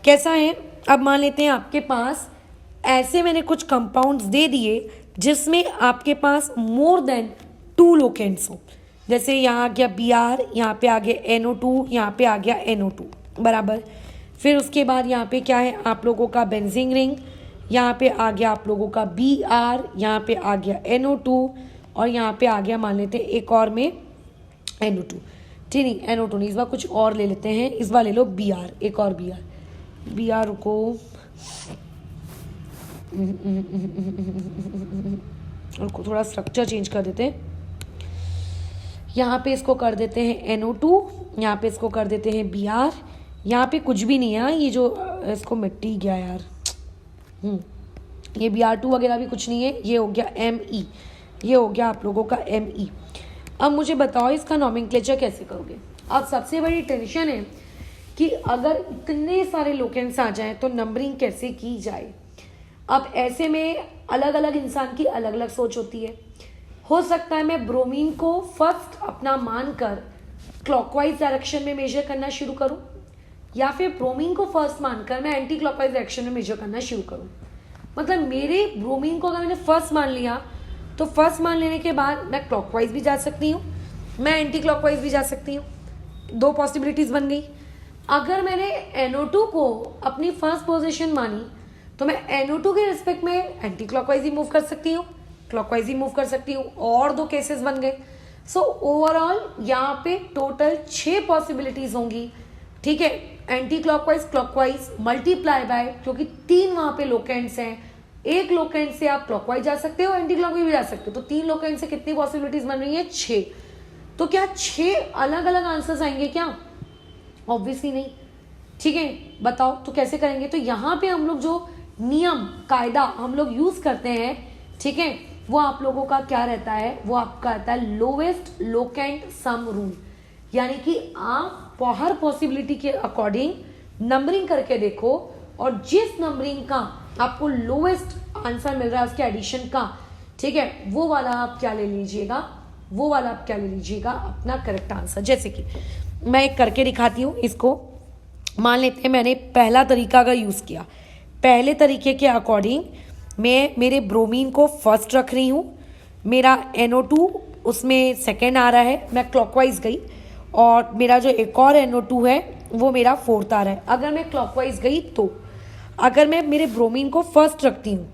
कैसा है। अब मान लेते हैं आपके पास ऐसे मैंने कुछ कंपाउंड्स दे दिए जिसमें आपके पास मोर देन 2 लोकेंट्स हो। जैसे यहाँ आ गया Br, यहाँ पे आ गया NO2, यहाँ पे आ गया NO2, बराबर। फिर उसके बाद यहाँ पे क्या है आप लोगों का बेंजीन रिंग, यहाँ पे आ गया आप लोगों का Br, यहाँ पे आ गया NO2 और यहाँ पे आ गया मान लेते हैं एक और में NO2, ठीक नहीं NO2 नहीं, इस बार कुछ और ले लेते हैं, इस बार ले लो Br, एक और Br को उनको थोड़ा स्ट्रक्चर चेंज कर देते हैं। यहाँ पे इसको कर देते हैं NO2, यहाँ पे इसको कर देते हैं Br, यहाँ पे कुछ भी नहीं है, ये जो इसको मिट्टी गया यार, ये Br2 वगैरह भी कुछ नहीं है, ये हो गया Me, ये हो गया आप लोगों का Me। अब मुझे बताओ इसका नॉमेनक्लेचर कैसे करोगे? अब सबसे बड़ी टेंशन है कि अगर इतने सारे लोकेंट्स आ जाएं तो नंबरिंग कैसे की जाए। अब ऐसे में अलग अलग इंसान की अलग अलग सोच होती है। हो सकता है मैं ब्रोमीन को फर्स्ट अपना मानकर क्लॉकवाइज डायरेक्शन में मेजर करना शुरू करूं, या फिर ब्रोमीन को फर्स्ट मानकर मैं एंटी क्लॉकवाइज डायरेक्शन में मेजर करना शुरू करूं। मतलब मेरे ब्रोमीन को अगर मैंने फर्स्ट मान लिया तो फर्स्ट मान लेने के बाद मैं क्लॉकवाइज भी जा सकती हूँ, मैं एंटी क्लॉकवाइज भी जा सकती हूँ। 2 पॉसिबिलिटीज बन गई। अगर मैंने NO2 को अपनी फर्स्ट पोजीशन मानी तो मैं NO2 के रिस्पेक्ट में एंटी क्लॉकवाइज ही मूव कर सकती हूँ, क्लॉकवाइज ही मूव कर सकती हूँ, और 2 केसेस बन गए। सो ओवरऑल यहाँ पे टोटल 6 पॉसिबिलिटीज होंगी, ठीक है। Anti clockwise, clockwise multiply by, क्योंकि 3 वहाँ पे लोकेंट्स हैं, एक लोकेंट से आप क्लॉकवाइज जा सकते हो, एंटी क्लॉकवाइज भी जा सकते हो, तो 3 लोकेंट से कितनी पॉसिबिलिटीज बन रही है? 6। तो क्या 6 अलग अलग आंसर्स आएंगे क्या? ऑब्वियसली नहीं, ठीक है। बताओ तो कैसे करेंगे? तो यहाँ पे हम लोग जो नियम कायदा हम लोग यूज करते हैं, ठीक है, वो आप लोगों का क्या रहता है? वो आपका रहता है लोवेस्ट लोकेंट सम रूल, यानी कि आप हर पॉसिबिलिटी के अकॉर्डिंग नंबरिंग करके देखो और जिस नंबरिंग का आपको लोवेस्ट आंसर मिल रहा है उसके एडिशन का, ठीक है, वो वाला आप क्या ले लीजिएगा, वो वाला आप क्या ले लीजिएगा अपना करेक्ट आंसर। जैसे कि मैं एक करके दिखाती हूँ इसको। मान लेते हैं मैंने पहला तरीका का यूज़ किया। पहले तरीके के अकॉर्डिंग मैं मेरे ब्रोमीन को फर्स्ट रख रही हूँ, मेरा NO2 उसमें सेकेंड आ रहा है, मैं क्लॉकवाइज गई, और मेरा जो एक और NO2 है वो मेरा फोर्थ आ रहा है। अगर मैं क्लॉकवाइज गई तो अगर मैं मेरे ब्रोमीन को फर्स्ट रखती हूँ,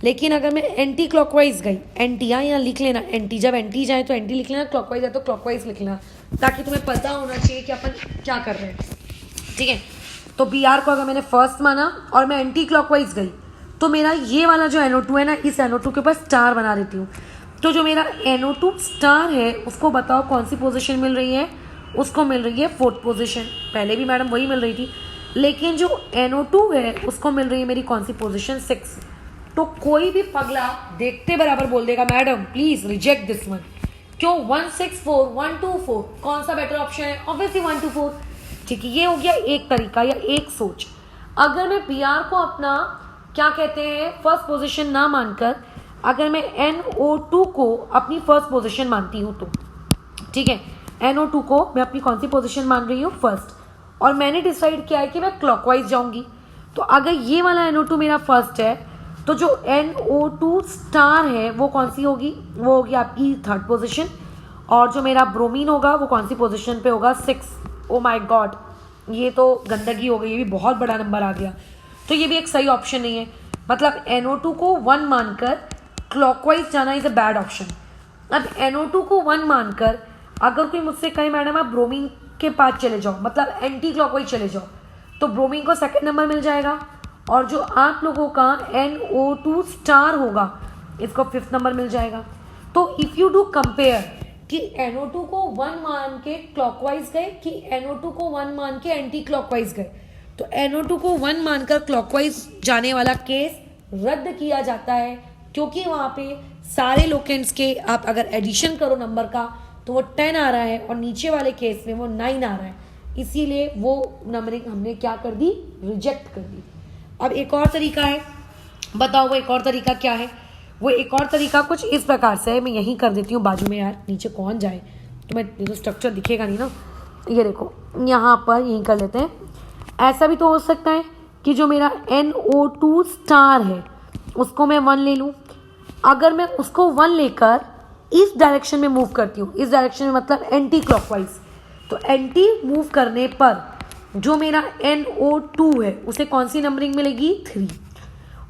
लेकिन अगर मैं एंटी क्लॉकवाइज गई, एंटी यहाँ लिख लेना, एंटी जब एंटी जाए तो एंटी लिख लेना, क्लॉकवाइज है तो क्लॉकवाइज लिख लेना, ताकि तुम्हें पता होना चाहिए कि अपन क्या कर रहे हैं, ठीक है। तो Br को अगर मैंने फर्स्ट माना और मैं एंटी क्लॉकवाइज गई तो मेरा ये वाला जो NO2 है ना, इस NO2 के ऊपर स्टार बना देती हूँ। तो जो मेरा NO2 स्टार है उसको बताओ कौन सी पोजीशन मिल रही है, उसको मिल रही है फोर्थ पोजीशन। पहले भी मैडम वही मिल रही थी, लेकिन जो NO2 है उसको मिल रही है मेरी कौन सी पोजीशन, 6। तो कोई भी पगला देखते बराबर बोल देगा madam please reject this one. क्यों 164 124 कौन सा बेटर ऑप्शन है, ऑब्वियसली 124, ठीक है। ये हो गया एक तरीका या एक सोच। अगर मैं Br को अपना क्या कहते हैं फर्स्ट पोजीशन ना मानकर अगर मैं NO2 को अपनी फर्स्ट पोजीशन मानती हूँ तो, ठीक है, NO2 को मैं अपनी कौन सी पोजीशन मान रही हूँ, फर्स्ट, और मैंने डिसाइड किया है कि मैं क्लॉकवाइज जाऊंगी। तो अगर ये वाला NO2 मेरा फर्स्ट है तो जो NO2 स्टार है वो कौन सी होगी, वो होगी आपकी थर्ड पोजीशन, और जो मेरा ब्रोमीन होगा वो कौन सी पोजीशन पे होगा, 6। ओ माय गॉड, ये तो गंदगी हो गई, ये भी बहुत बड़ा नंबर आ गया। तो ये भी एक सही ऑप्शन नहीं है, मतलब NO2 को 1 मानकर क्लॉकवाइज जाना इज अ बैड ऑप्शन। अब NO2 को 1 मानकर अगर कोई मुझसे कहे मैडम आप ब्रोमीन के पास चले जाओ, मतलब एंटी क्लॉकवाइज चले जाओ, तो ब्रोमीन को सेकेंड नंबर मिल जाएगा, और जो आप लोगों का NO2 स्टार होगा इसको फिफ्थ नंबर मिल जाएगा। तो इफ़ यू डू कंपेयर कि NO2 को 1 मान के क्लॉकवाइज गए कि NO2 को 1 मान के एंटी क्लॉकवाइज गए, तो NO2 को 1 मानकर क्लॉकवाइज जाने वाला केस रद्द किया जाता है, क्योंकि वहाँ पे सारे लोकेंट्स के आप अगर एडिशन करो नंबर का तो वो 10 आ रहा है, और नीचे वाले केस में वो 9 आ रहा है, इसीलिए वो नंबरिंग हमने क्या कर दी, रिजेक्ट कर दी। अब एक और तरीका है, बताओ वो एक और तरीका क्या है। वो एक और तरीका कुछ इस प्रकार से है, मैं यहीं कर देती हूँ बाजू में, यार नीचे कौन जाए, तो मैं तो स्ट्रक्चर दिखेगा नहीं ना, ये देखो यहाँ पर यहीं कर लेते हैं। ऐसा भी तो हो सकता है कि जो मेरा NO2 स्टार है उसको मैं 1 ले लूँ। अगर मैं उसको 1 लेकर इस डायरेक्शन में मूव करती हूँ, इस डायरेक्शन में मतलब एंटी क्लॉकवाइज, तो एंटी मूव करने पर जो मेरा NO2 है उसे कौन सी नंबरिंग मिलेगी, 3,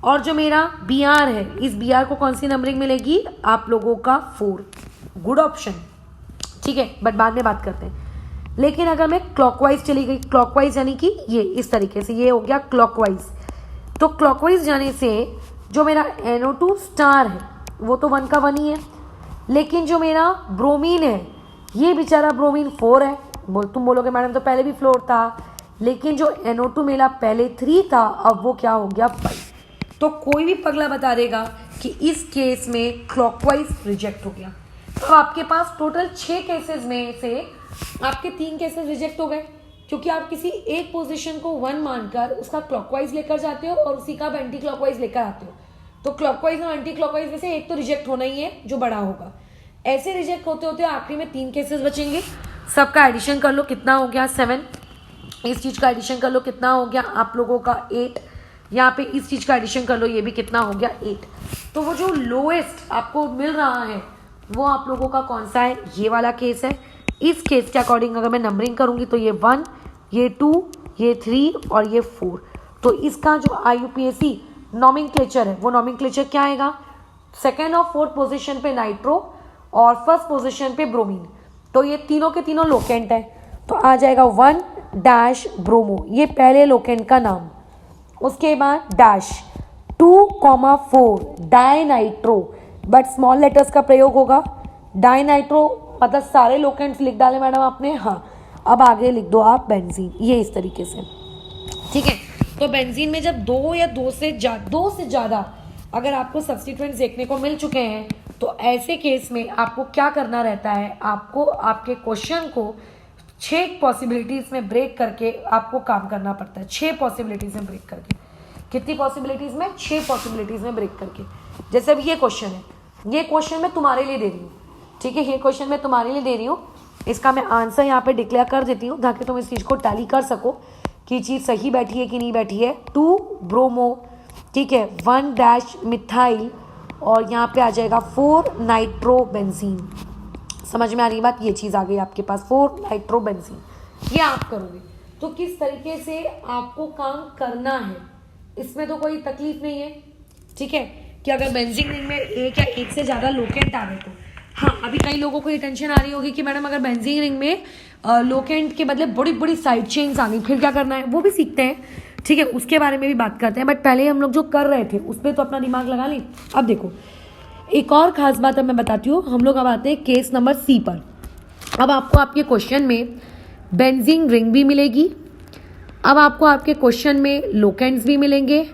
और जो मेरा Br है इस Br को कौन सी नंबरिंग मिलेगी आप लोगों का, 4। गुड ऑप्शन, ठीक है, बट बाद में बात करते हैं। लेकिन अगर मैं क्लॉकवाइज चली गई, क्लॉकवाइज यानी कि ये इस तरीके से, ये हो गया क्लॉकवाइज, तो क्लॉकवाइज जाने से जो मेरा NO2 स्टार है वो तो 1 का 1 ही है, लेकिन जो मेरा ब्रोमीन है ये बेचारा ब्रोमीन 4 है। तुम बोलोगे मैडम तो पहले भी 4 था, लेकिन जो NO2 मेरा पहले 3 था अब वो क्या हो गया, 5। तो कोई भी पगला बता देगा कि इस केस में क्लॉकवाइज रिजेक्ट हो गया। तो आपके पास टोटल 6 केसेस में से आपके 3 केसेस रिजेक्ट हो गए, क्योंकि आप किसी एक पोजीशन को 1 मानकर उसका क्लॉकवाइज लेकर जाते हो और उसी का आप एंटी क्लॉकवाइज लेकर आते हो। तो क्लॉकवाइज और एंटी क्लॉकवाइज में से एक तो रिजेक्ट होना ही है जो बड़ा होगा। ऐसे रिजेक्ट होते होते आखिरी में 3 केसेस बचेंगे। सबका एडिशन कर लो, कितना हो गया, 7। इस चीज़ का एडिशन कर लो, कितना हो गया आप लोगों का, 8। यहाँ पे इस चीज़ का एडिशन कर लो, ये भी कितना हो गया, 8। तो वो जो लोएस्ट आपको मिल रहा है वो आप लोगों का कौन सा है, ये वाला केस है। इस केस के अकॉर्डिंग अगर मैं नंबरिंग करूँगी तो ये 1, ये 2, ये 3 और ये 4। तो इसका जो IUPAC नॉमेनक्लेचर है वो नॉमेनक्लेचर क्या आएगा, सेकेंड और फोर्थ पोजीशन पे नाइट्रो और फर्स्ट पोजीशन पे ब्रोमीन। तो ये तीनों के तीनों लोकेंट है, तो आ जाएगा 1 ब्रोमो, ये पहले लोकेंट का नाम। उसके बाद -2,4 डाइनाइट्रो, बट स्मॉल लेटर्स का प्रयोग होगा। डाइनाइट्रो मतलब सारे लोकेंट्स लिख डाले मैडम आपने, हाँ। अब आगे लिख दो आप बेंजीन, ये इस तरीके से, ठीक है। तो बेंजीन में जब 2 या 2 से ज़्यादा अगर आपको सब्स्टिट्यूएंट्स देखने को मिल चुके हैं तो ऐसे केस में आपको क्या करना रहता है, आपको आपके क्वेश्चन को 6 पॉसिबिलिटीज़ में ब्रेक करके आपको काम करना पड़ता है, 6 पॉसिबिलिटीज़ में ब्रेक करके। कितनी पॉसिबिलिटीज़ में? 6 पॉसिबिलिटीज़ में ब्रेक करके। जैसे अब ये क्वेश्चन है, ये क्वेश्चन मैं तुम्हारे लिए दे रही हूँ, ठीक है, ये क्वेश्चन मैं तुम्हारे लिए दे रही हूँ, इसका मैं आंसर यहाँ पे डिक्लेयर कर देती हूँ ताकि तुम इस चीज़ को टैली कर सको कि चीज़ सही बैठी है कि नहीं बैठी है। 2 ब्रोमो, ठीक है, 1 डैश मिथाइल और यहाँ पे आ जाएगा 4 नाइट्रोबेंजीन। समझ में आ रही बात? ये चीज़ आ गई आपके पास 4 नाइट्रोबेंजीन। ये आप करोगे तो किस तरीके से आपको काम करना है, इसमें तो कोई तकलीफ नहीं है, ठीक है, कि अगर बेंजीन रिंग में एक या एक से ज़्यादा लोकेंट आ गए तो हाँ, अभी कई लोगों को ये टेंशन आ रही होगी कि मैडम अगर बेंजीन रिंग में लोकेंट के बदले बड़ी बड़ी साइड चेन्स आ गई फिर क्या करना है, वो भी सीखते हैं, ठीक है, उसके बारे में भी बात करते हैं। बट पहले हम लोग जो कर रहे थे उस पर तो अपना दिमाग लगा लें। अब देखो एक और ख़ास बात अब मैं बताती हूँ, हम लोग अब आते हैं केस नंबर सी पर। अब आपको आपके क्वेश्चन में बेंजीन रिंग भी मिलेगी, अब आपको आपके क्वेश्चन में लोकेंट्स भी मिलेंगे,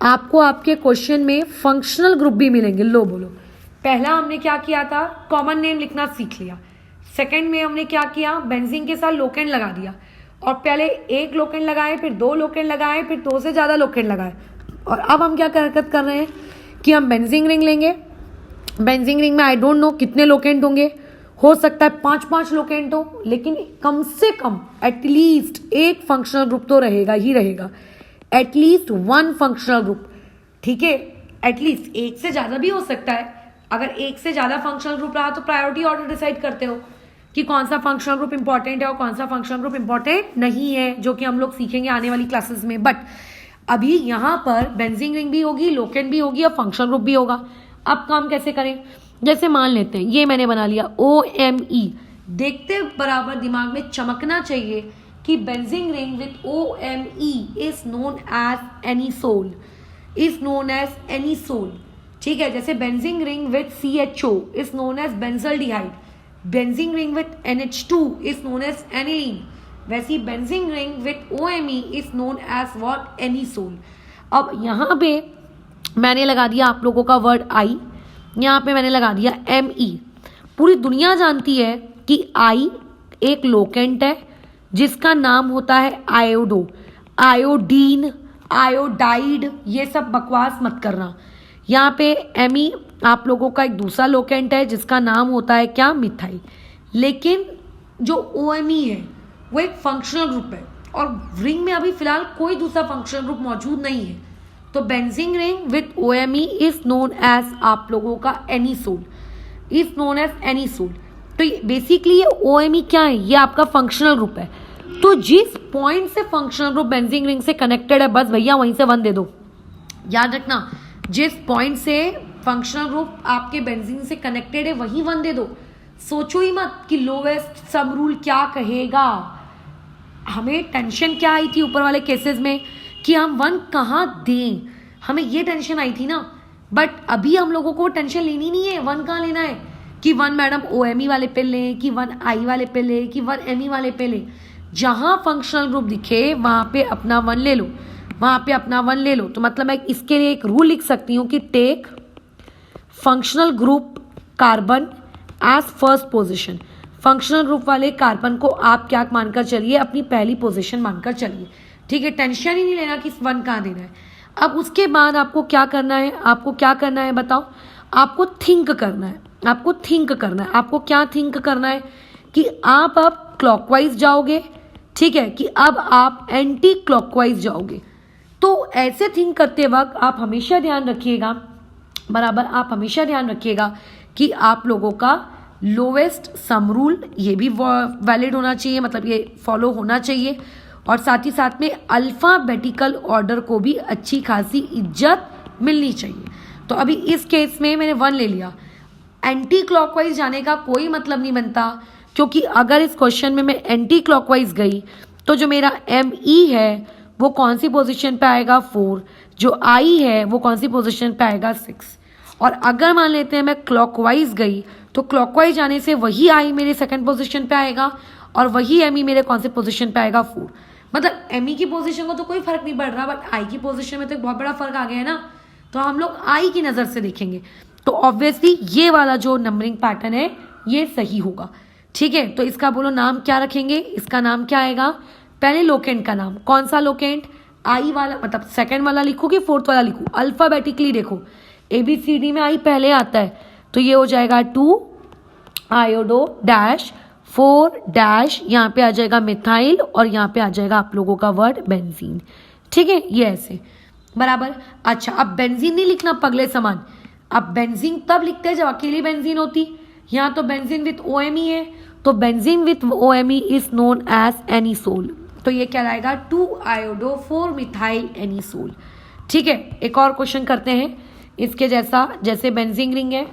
आपको आपके क्वेश्चन में फंक्शनल ग्रुप भी मिलेंगे। लो बोलो, पहला हमने क्या किया था, कॉमन नेम लिखना सीख लिया। सेकंड में हमने क्या किया, बेंजीन के साथ लोकेंट लगा दिया, और पहले एक लोकेंट लगाए, फिर 2 लोकेंट लगाए, फिर 2 से ज़्यादा लोकेंट लगाए। और अब हम क्या हरकत कर रहे हैं कि हम बेंजीन रिंग लेंगे। बेंजीन रिंग में आई डोंट नो कितने लोकेंट होंगे, हो सकता है 5 लोकेंट हो, लेकिन कम से कम एटलीस्ट एक फंक्शनल ग्रुप तो रहेगा ही रहेगा, एटलीस्ट 1 फंक्शनल ग्रुप, ठीक है, एटलीस्ट एक से ज़्यादा भी हो सकता है। अगर एक से ज़्यादा फंक्शनल ग्रुप रहा तो प्रायोरिटी ऑर्डर डिसाइड करते हो कि कौन सा फंक्शनल ग्रुप इंपॉर्टेंट है और कौन सा फंक्शनल ग्रुप इंपॉर्टेंट नहीं है, जो कि हम लोग सीखेंगे आने वाली क्लासेस में। बट अभी यहाँ पर बेंजीन रिंग भी होगी, लोकेंट भी होगी और फंक्शनल ग्रुप भी होगा। अब काम कैसे करें, जैसे मान लेते हैं ये मैंने बना लिया OMe, देखते बराबर दिमाग में चमकना चाहिए कि benzene ring with OMe is known as anisole, is known as anisole, ठीक है। जैसे benzene ring with CHO is known as benzaldehyde, benzene ring with NH2 is known as aniline, वैसी benzene ring with OMe is known as what, anisole. अब यहाँ पे मैंने लगा दिया आप लोगों का वर्ड आई, यहाँ पे मैंने लगा दिया ME। पूरी दुनिया जानती है कि आई एक लोकेंट है जिसका नाम होता है आयोडो, आयोडीन, आयोडाइड, ये सब बकवास मत करना। यहाँ पे ME आप लोगों का एक दूसरा लोकेंट है जिसका नाम होता है क्या, मिथाइल। लेकिन जो OMe है वो एक फंक्शनल ग्रुप है और रिंग में अभी फिलहाल कोई दूसरा फंक्शनल ग्रुप मौजूद नहीं है, तो benzene ring with OMe is known as आप लोगों का anisole, is known as anisole. तो बेसिकली ये OMe क्या है, ये आपका फंक्शनल ग्रुप है। तो जिस पॉइंट से फंक्शनल ग्रुप बेंजीन रिंग से कनेक्टेड है बस भैया वहीं से 1 दे दो। याद रखना, जिस पॉइंट से फंक्शनल ग्रुप आपके बेंजीन से कनेक्टेड है वहीं 1 दे दो। सोचो ही मत कि लोवेस्ट सब रूल क्या कहेगा। हमें टेंशन क्या आई थी ऊपर वाले केसेस में कि हम 1 कहाँ दें, हमें ये टेंशन आई थी ना। बट अभी हम लोगों को टेंशन लेनी नहीं है 1 कहाँ लेना है, कि 1 मैडम OMe वाले पे लें, कि 1 आई वाले पे लें, कि 1 ME वाले पे लें। जहाँ फंक्शनल ग्रुप दिखे वहाँ पे अपना 1 ले लो, वहाँ पे अपना 1 ले लो। तो मतलब मैं इसके लिए एक रूल लिख सकती हूँ कि take functional group carbon as first position. Functional group वाले कार्बन को आप क्या मानकर चलिए, अपनी पहली पोजीशन मानकर चलिए, ठीक है। टेंशन ही नहीं लेना कि 1 कहाँ देना है। अब उसके बाद आपको क्या करना है, आपको क्या करना है बताओ, आपको थिंक करना है, आपको थिंक करना है। आपको क्या थिंक करना है कि आप अब क्लॉकवाइज जाओगे, ठीक है, कि अब आप एंटी क्लॉकवाइज जाओगे। तो ऐसे थिंक करते वक्त आप हमेशा ध्यान रखिएगा, बराबर आप हमेशा ध्यान रखिएगा कि आप लोगों का लोवेस्ट सम रूल ये भी वैलिड होना चाहिए, मतलब ये फॉलो होना चाहिए, और साथ ही साथ में अल्फ़ाबेटिकल ऑर्डर को भी अच्छी खासी इज्जत मिलनी चाहिए। तो अभी इस केस में मैंने 1 ले लिया। एंटी क्लॉकवाइज जाने का कोई मतलब नहीं बनता, क्योंकि अगर इस क्वेश्चन में मैं एंटी क्लॉकवाइज गई तो जो मेरा ME है वो कौन सी पोजीशन पे आएगा, 4, जो I है वो कौन सी पोजीशन पे आएगा, 6। और अगर मान लेते हैं मैं क्लॉकवाइज गई तो क्लॉकवाइज जाने से वही I मेरे सेकंड पोजीशन पे आएगा और वही ME मेरे कौन से पोजीशन पे आएगा, 4। मतलब ME की पोजीशन को तो कोई फर्क नहीं पड़ रहा, बट I की पोजीशन में तो एक बहुत बड़ा फर्क आ गया है ना। तो हम लोग I की नज़र से देखेंगे तो ऑब्वियसली ये वाला जो नंबरिंग पैटर्न है ये सही होगा, ठीक है। तो इसका बोलो नाम क्या रखेंगे, इसका नाम क्या आएगा, पहले लोकेंट का नाम, कौन सा लोकेंट, आई वाला मतलब सेकंड वाला लिखूँ कि फोर्थ वाला लिखूँ? अल्फ़ाबेटिकली देखो, ABCD में आई पहले आता है, तो ये हो जाएगा 2 आयोडो डैश 4 डैश, यहाँ पे आ जाएगा मिथाइल और यहाँ पे आ जाएगा आप लोगों का वर्ड बेंजीन। ठीक है, ये ऐसे बराबर। अच्छा, अब बेंजीन नहीं लिखना पगले समान, अब बेंजीन तब लिखते हैं जब अकेली बेंजीन होती। यहाँ तो बेंजीन विथ OMe है, तो benzene with OMe is known as anisole, तो ये क्या आएगा 2 आयोडो 4 मिथाइल एनिसोल। ठीक है, एक और क्वेश्चन करते हैं इसके जैसा, जैसे बेंजीन रिंग है।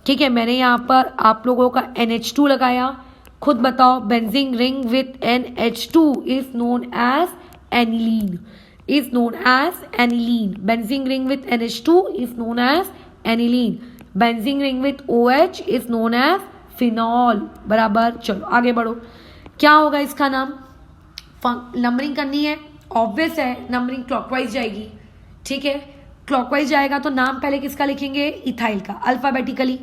ठीक है, मैंने यहाँ पर आप लोगों का NH2 लगाया, खुद बताओ benzene ring with NH2 is known as aniline, is known as aniline. Benzene ring with NH2 is known as aniline. Benzene ring with OH is known as phenol. बराबर। चलो आगे बढ़ो, क्या होगा इसका नाम? नंबरिंग करनी है, ऑब्वियस है, नंबरिंग क्लॉकवाइज जाएगी। ठीक है, क्लॉकवाइज जाएगा तो नाम पहले किसका लिखेंगे? इथाइल का, अल्फाबेटिकली।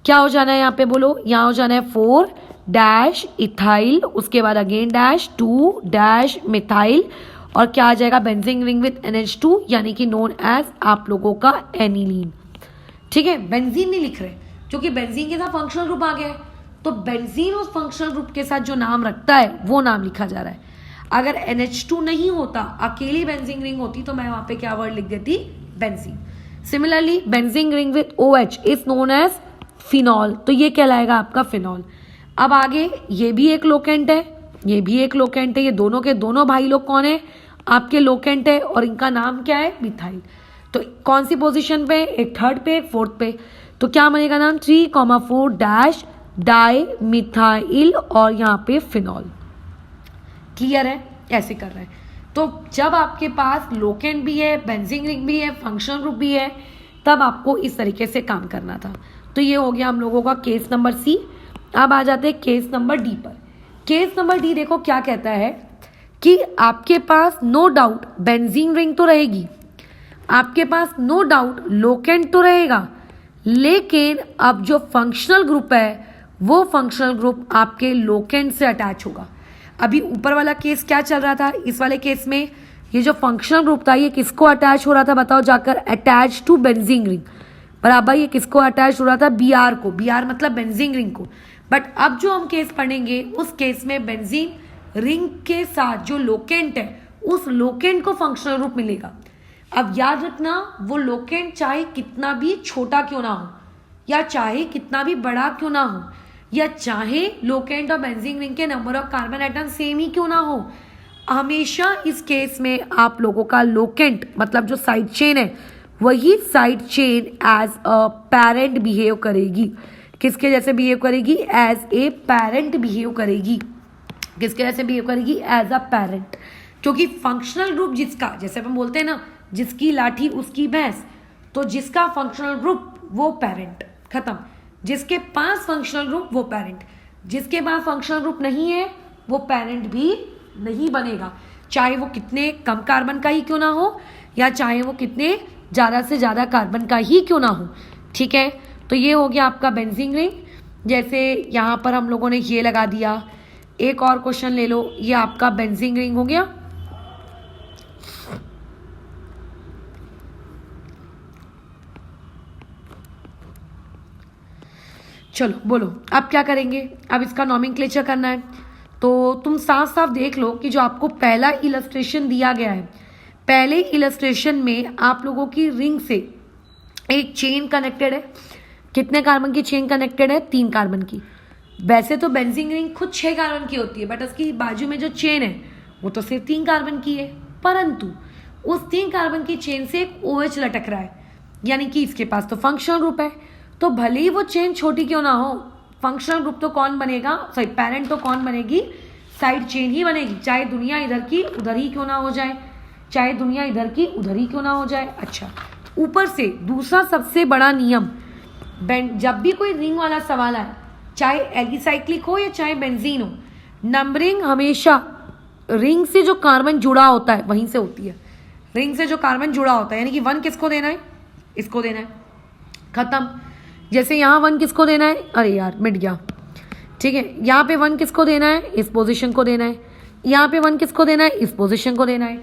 क्या हो जाना है यहाँ पे बोलो? यहाँ हो जाना है 4 डैश इथाइल, उसके बाद अगेन डैश 2 डैश मिथाइल, और क्या आ जाएगा? बेंजीन रिंग विथ NH2 यानी कि नोन एज आप लोगों का एनिलीन। ठीक है, बेंजीन नहीं लिख रहे क्योंकि बेंजीन के साथ फंक्शनल ग्रुप आ गया है, तो बेंजीन उस फंक्शनल ग्रुप के साथ जो नाम रखता है वो नाम लिखा जा रहा है। अगर NH2 नहीं होता, अकेली बेंजीन रिंग होती, तो मैं वहां पे क्या वर्ड लिख देती? Benzene. Similarly benzene ring with OH is known as phenol, तो ये कहलाएगा आपका फिनॉल। अब आगे ये भी एक लोकेंट है, ये भी एक लोकेंट है, ये दोनों के दोनों भाई लोग कौन है? आपके लोकेंट है, और इनका नाम क्या है? मिथाइल। तो कौन सी पोजीशन पे? एक थर्ड पे, एक फोर्थ पे, तो क्या बनेगा नाम? 3,4 डैश डाई मिथाइल और यहाँ पे फिनॉल। क्लियर है? ऐसे कर रहे हैं। तो जब आपके पास लोकेंट भी है, बेंजीन रिंग भी है, फंक्शनल ग्रुप भी है, तब आपको इस तरीके से काम करना था। तो ये हो गया हम लोगों का केस नंबर C। अब आ जाते हैं केस नंबर D पर। केस नंबर D देखो क्या कहता है कि आपके पास नो डाउट बेंजीन रिंग तो रहेगी, आपके पास नो डाउट लोकेंट तो रहेगा, लेकिन अब जो फंक्शनल ग्रुप है वो फंक्शनल ग्रुप आपके लोकेंट से अटैच होगा। अभी ऊपर वाला केस क्या चल रहा था? इस वाले केस में ये जो फंक्शनल ग्रुप था ये किसको अटैच हो रहा था? बताओ जाकर, अटैच टू बेंजीन रिंग। बराबर, ये किसको अटैच हो रहा था? Br को। Br मतलब बेंजीन रिंग को। बट अब जो हम केस पढ़ेंगे उस केस में बेंजीन रिंग के साथ जो लोकेंट है उस लोकेंट को फंक्शनल ग्रुप मिलेगा। अब याद रखना, वो लोकेंट चाहे कितना भी छोटा क्यों ना हो, या चाहे कितना भी बड़ा क्यों ना हो, या चाहे लोकेंट और बेंजीन रिंग के number of carbon atom same ही क्यों ना हो, हमेशा इस केस में आप लोगों का लोकेंट मतलब जो साइड चेन है वही side chain as a parent behave करेगी। किसके जैसे बिहेव करेगी? एज ए पेरेंट बिहेव करेगी। किसके जैसे बिहेव करेगी? As a parent. क्योंकि फंक्शनल ग्रुप जिसका, जैसे हम बोलते हैं ना, जिसकी लाठी उसकी भैंस, तो जिसका फंक्शनल ग्रुप वो पेरेंट, खत्म। जिसके पास फंक्शनल ग्रुप वो पेरेंट, जिसके पास फंक्शनल ग्रुप नहीं है वो पेरेंट भी नहीं बनेगा, चाहे वो कितने कम कार्बन का ही क्यों ना हो, या चाहे वो कितने ज़्यादा से ज़्यादा कार्बन का ही क्यों ना हो। ठीक है, तो ये हो गया आपका बेंजीन रिंग। जैसे यहाँ पर हम लोगों ने ये लगा दिया। एक और क्वेश्चन ले लो, ये आपका बेंजीन रिंग हो गया। चलो बोलो अब क्या करेंगे? अब इसका नॉमेनक्लेचर करना है। तो तुम साफ साफ देख लो कि जो आपको पहला इलस्ट्रेशन दिया गया है, पहले इलस्ट्रेशन में आप लोगों की रिंग से एक चेन कनेक्टेड है। कितने कार्बन की चेन कनेक्टेड है? 3 कार्बन की। वैसे तो बेंजीन रिंग खुद 6 कार्बन की होती है, बट उसकी बाजू में जो चेन है वो तो सिर्फ 3 कार्बन की है, परंतु उस 3 कार्बन की चेन से एक OH लटक रहा है, यानी कि इसके पास तो फंक्शनल ग्रुप है। तो भले ही वो चेन छोटी क्यों ना हो, फंक्शनल ग्रुप तो कौन बनेगा? सॉरी, पेरेंट तो कौन बनेगी? साइड चेन ही बनेगी, चाहे दुनिया इधर की उधर ही क्यों ना हो जाए, चाहे दुनिया इधर की उधर ही क्यों ना हो जाए। अच्छा, ऊपर से दूसरा सबसे बड़ा नियम, जब भी कोई रिंग वाला सवाल आए, चाहे एलिसाइक्लिक हो या चाहे बेंजीन हो, नंबरिंग हमेशा रिंग से जो कार्बन जुड़ा होता है वहीं से होती है। रिंग से जो कार्बन जुड़ा होता है, यानी कि 1 किसको देना है? इसको देना है, खत्म। जैसे यहाँ 1 किसको देना है? अरे यार मिट गया। ठीक है, यहाँ पे 1 किसको देना है? इस पोजीशन को देना है। यहाँ पे 1 किसको देना है? इस पोजीशन को देना है।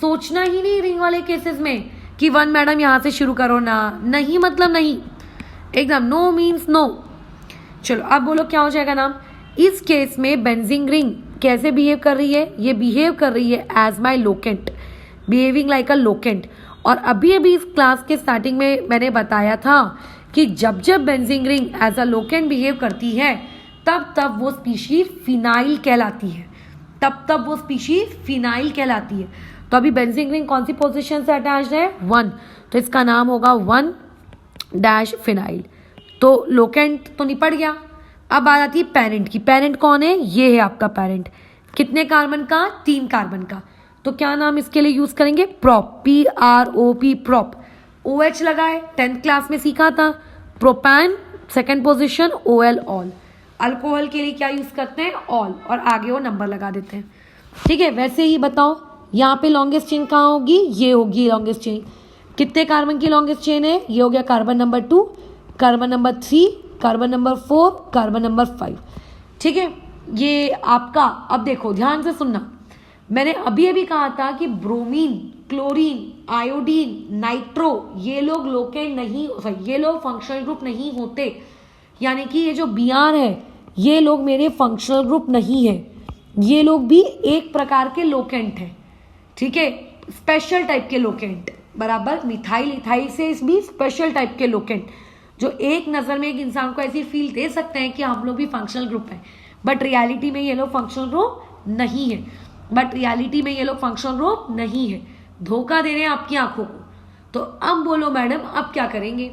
सोचना ही नहीं रिंग वाले केसेस में कि 1 मैडम यहाँ से शुरू करो ना, नहीं मतलब नहीं, एकदम नो मीन्स नो। चलो अब बोलो क्या हो जाएगा नाम। इस केस में बेंजीन रिंग कैसे बिहेव कर रही है, ये बिहेव कर रही है as my locant, behaving like a locant. और अभी अभी इस क्लास के स्टार्टिंग में मैंने बताया था कि जब जब benzene ring as a locant behave करती है तब तब वो स्पीशीज फिनाइल कहलाती है, तब तब वो स्पीशीज फिनाइल कहलाती है। तो अभी बेंजीन रिंग कौन सी पोजीशन से अटैच्ड है, 1, तो इसका नाम होगा 1 फिनाइल। तो लोकेंट तो निपट गया। अब बात आती है पेरेंट की। पेरेंट कौन है, ये है आपका पेरेंट, कितने कार्बन का, 3 कार्बन का। तो क्या नाम इसके लिए यूज करेंगे, प्रोप, PROP, प्रोप। OH लगाए, 10th क्लास में सीखा था, प्रोपैन, सेकेंड पोजिशन, OL, ऑल। अल्कोहल के लिए क्या यूज करते हैं, ऑल, और आगे वो नंबर लगा देते हैं। ठीक है, वैसे ही बताओ यहाँ पे लॉन्गेस्ट चेन कहाँ होगी, ये होगी लॉन्गेस्ट चेन। कितने कार्बन की लॉन्गेस्ट चेन है, ये हो गया carbon number 2, carbon number 3, carbon number 4, carbon number 5। ठीक है, ये आपका, अब देखो ध्यान से सुनना, मैंने अभी अभी कहा था कि ब्रोमीन, क्लोरीन, आयोडीन, नाइट्रो, ये लोग लोकेंट नहीं, ये लोग फंक्शनल ग्रुप नहीं होते। यानी कि ये जो Br है ये लोग मेरे फंक्शनल ग्रुप नहीं है, ये लोग भी एक प्रकार के लोकेंट हैं। ठीक है, स्पेशल टाइप के लोकेंट, बराबर। मिथाइल इथाइल से भी स्पेशल टाइप के लोकेंट, जो एक नज़र में एक इंसान को ऐसी फील दे सकते हैं कि हम लोग भी फंक्शनल ग्रुप हैं, बट रियलिटी में ये लोग फंक्शनल ग्रुप नहीं है, धोखा दे रहे हैं आपकी आंखों को। तो अब बोलो मैडम अब क्या करेंगे,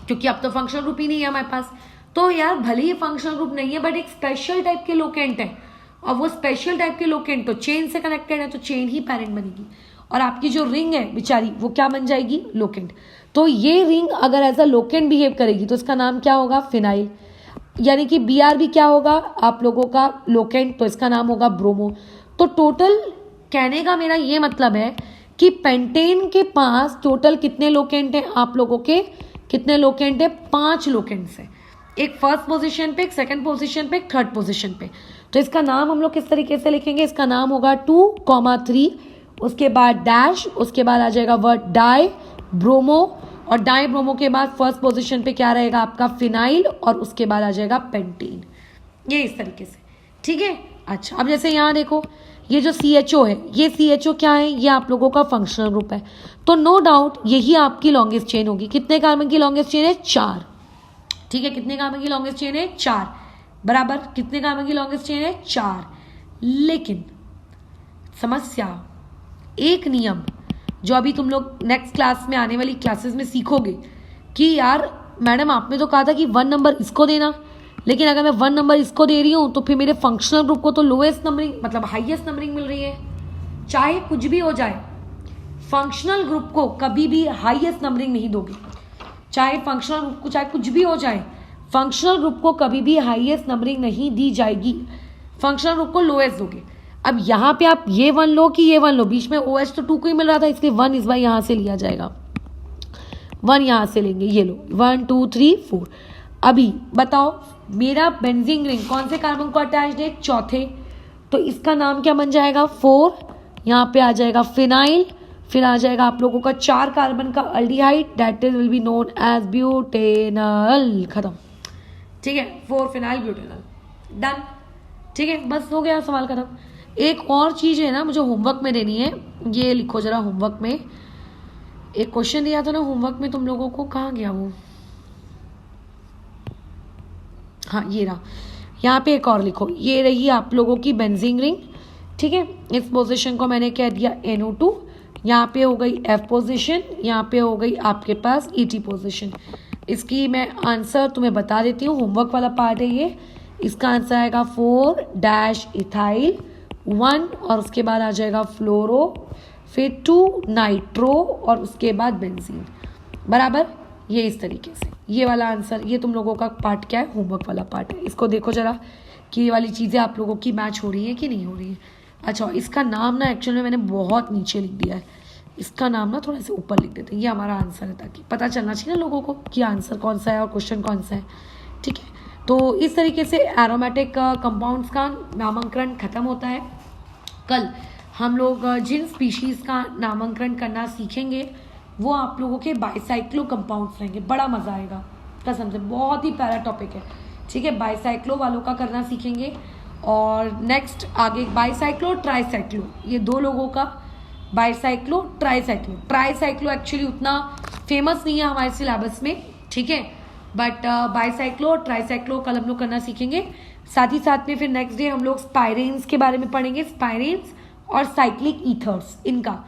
क्योंकि अब तो फंक्शनल ग्रुप ही नहीं है हमारे पास। तो यार भले ही फंक्शनल ग्रुप नहीं है बट एक स्पेशल टाइप के लोकेंट है, और वो स्पेशल टाइप के लोकेंट तो चेन से कनेक्टेड है, तो चेन ही पेरेंट बनेगी, और आपकी जो रिंग है बेचारी वो क्या बन जाएगी, लोकेंट। तो ये रिंग अगर एज अ लोकेंट बिहेव करेगी तो इसका नाम क्या होगा, फिनाइल। यानी कि Br भी क्या होगा आप लोगों का, लोकेंट, तो इसका नाम होगा ब्रोमो। तो टोटल कहने का मेरा ये मतलब है कि पेंटेन के पास टोटल कितने लोकेंट हैं आप लोगों के, कितने लोकेंट है, 5 लोकेंट्स है, एक फर्स्ट पोजीशन पे, एक सेकंड पोजीशन पे, एक थर्ड पोजीशन पे। तो इसका नाम हम लोग किस तरीके से लिखेंगे, इसका नाम होगा 2,3, उसके बाद डैश, उसके बाद आ जाएगा वर्ड डाई ब्रोमो, और डाई ब्रोमो के बाद फर्स्ट पोजीशन पे क्या रहेगा आपका, फिनाइल, और उसके बाद आ जाएगा पेंटीन। ये इस तरीके से, ठीक है। अच्छा, अब जैसे यहाँ देखो ये जो CHO है, ये CHO क्या है, ये आप लोगों का फंक्शनल ग्रुप है, तो नो डाउट यही आपकी लॉन्गेस्ट चेन होगी। कितने कार्बन की लॉन्गेस्ट चेन है, 4। ठीक है, कितने कार्बन की लॉन्गेस्ट चेन है, 4, बराबर। कितने कार्बन की लॉन्गेस्ट चेन है, 4। लेकिन समस्या, एक नियम जो अभी तुम लोग नेक्स्ट क्लास में, आने वाली क्लासेस में सीखोगे कि यार मैडम आपने तो कहा था कि 1 नंबर इसको देना, लेकिन अगर मैं 1 नंबर इसको दे रही हूँ तो फिर मेरे फंक्शनल ग्रुप को तो लोएस्ट नंबरिंग, मतलब हाईएस्ट नंबरिंग मिल रही है। चाहे कुछ भी हो जाए, फंक्शनल ग्रुप को कभी भी हाईएस्ट नंबरिंग नहीं दोगे। चाहे फंक्शनल ग्रुप को, चाहे कुछ भी हो जाए, फंक्शनल ग्रुप को कभी भी हाईएस्ट नंबरिंग नहीं दी जाएगी, फंक्शनल ग्रुप को लोएस्ट दोगे। अब यहाँ पे आप ये 1 लो कि ये 1 लो, बीच में OH तो 2 को ही मिल रहा था, इसलिए 1 इस बार यहाँ से लिया जाएगा, 1 यहाँ से लेंगे, ये लो 1 2 3 4। अभी बताओ मेरा बेंजीन रिंग कौन से कार्बन को अटैच्ड है, चौथे, तो इसका नाम क्या बन जाएगा, 4, यहाँ पे आ जाएगा फिनाइल, फिर आ जाएगा आप लोगों का 4 कार्बन का aldehyde, that is will be known as butanal. खत्म, ठीक है, 4 फिनाइल ब्यूटेनल, डन। ठीक है, बस हो गया, सवाल खत्म। एक और चीज़ है ना मुझे होमवर्क में देनी है, ये लिखो जरा होमवर्क में। एक क्वेश्चन दिया था ना होमवर्क में तुम लोगों को, कहाँ गया वो, हाँ ये रहा, यहाँ पे एक और लिखो, ये रही आप लोगों की बेंजीन रिंग। ठीक है, इस पोजीशन को मैंने कह दिया NO2, यहाँ पे हो गई F पोजीशन, यहाँ पे हो गई आपके पास ET पोजीशन। इसकी मैं आंसर तुम्हें बता देती हूँ, होमवर्क वाला पार्ट है ये। इसका आंसर आएगा 4 इथाइल 1, और उसके बाद आ जाएगा फ्लोरो, फिर 2 नाइट्रो, और उसके बाद बेंजीन, बराबर। ये इस तरीके से ये वाला आंसर, ये तुम लोगों का पार्ट क्या है, होमवर्क वाला पार्ट है। इसको देखो जरा कि ये वाली चीज़ें आप लोगों की मैच हो रही है कि नहीं हो रही है। अच्छा, इसका नाम ना एक्चुअली मैंने बहुत नीचे लिख दिया है, इसका नाम ना थोड़ा सा ऊपर लिख देते हैं, ये हमारा आंसर है, ताकि पता चलना चाहिए ना लोगों को कि आंसर कौन सा है और क्वेश्चन कौन सा है। ठीक है, तो इस तरीके से एरोमेटिक कंपाउंड्स का नामांकन खत्म होता है। कल हम लोग जिन स्पीशीज़ का नामकरण करना सीखेंगे वो आप लोगों के बाइसाइक्लो कंपाउंड्स रहेंगे। बड़ा मज़ा आएगा कसम से, बहुत ही प्यारा टॉपिक है। ठीक है, बाइसाइक्लो वालों का करना सीखेंगे। और नेक्स्ट आगे बाइसाइक्लो ट्राईसाइक्लो, ये 2 लोगों का बाइसाइक्लो ट्राईसाइक्लो। ट्राईसाइक्लो एक्चुअली उतना फेमस नहीं है हमारे सिलेबस में, ठीक है, बट बाइसाइक्लो और ट्राईसाइक्लो कल हम लोग करना सीखेंगे। साथ ही साथ में फिर नेक्स्ट डे हम लोग स्पाइरेन्स के बारे में पढ़ेंगे, स्पाइरेन्स और साइक्लिक ईथर्स इनका,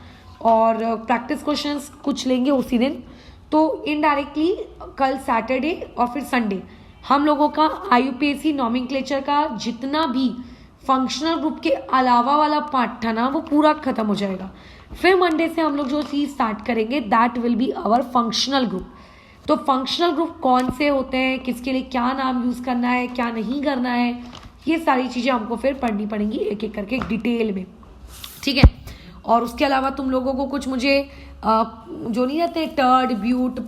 और प्रैक्टिस क्वेश्चंस कुछ लेंगे उसी दिन। तो इनडायरेक्टली कल सैटरडे और फिर संडे हम लोगों का IUPAC नॉमेनक्लेचर का जितना भी फंक्शनल ग्रुप के अलावा वाला पार्ट था ना वो पूरा खत्म हो जाएगा। फिर मंडे से हम लोग जो चीज़ स्टार्ट करेंगे that will be our functional group. तो फंक्शनल ग्रुप कौन से होते हैं, किसके लिए क्या नाम यूज़ करना है, क्या नहीं करना है, ये सारी चीज़ें हमको फिर पढ़नी पड़ेंगी एक एक करके डिटेल में, ठीक है। और उसके अलावा तुम लोगों को कुछ मुझे जो नहीं रहते टर्ड, ब्यूट,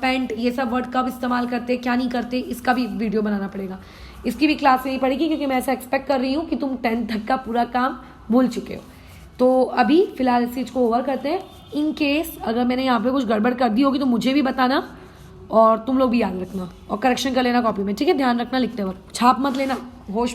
पेंट, ये सब वर्ड कब इस्तेमाल करते क्या नहीं करते, इसका भी वीडियो बनाना पड़ेगा। इसकी भी क्लास नहीं पड़ेगी क्योंकि मैं ऐसा एक्सपेक्ट कर रही हूँ कि तुम 10th तक का पूरा काम भूल चुके हो। तो अभी फिलहाल इस चीज़ को ओवर करते हैं। इन केस अगर मैंने यहाँ पे कुछ गड़बड़ कर दी होगी तो मुझे भी बताना, और तुम लोग भी याद रखना और करेक्शन कर लेना कॉपी में, ठीक है। ध्यान रखना लिखते वक्त, छाप मत लेना, होश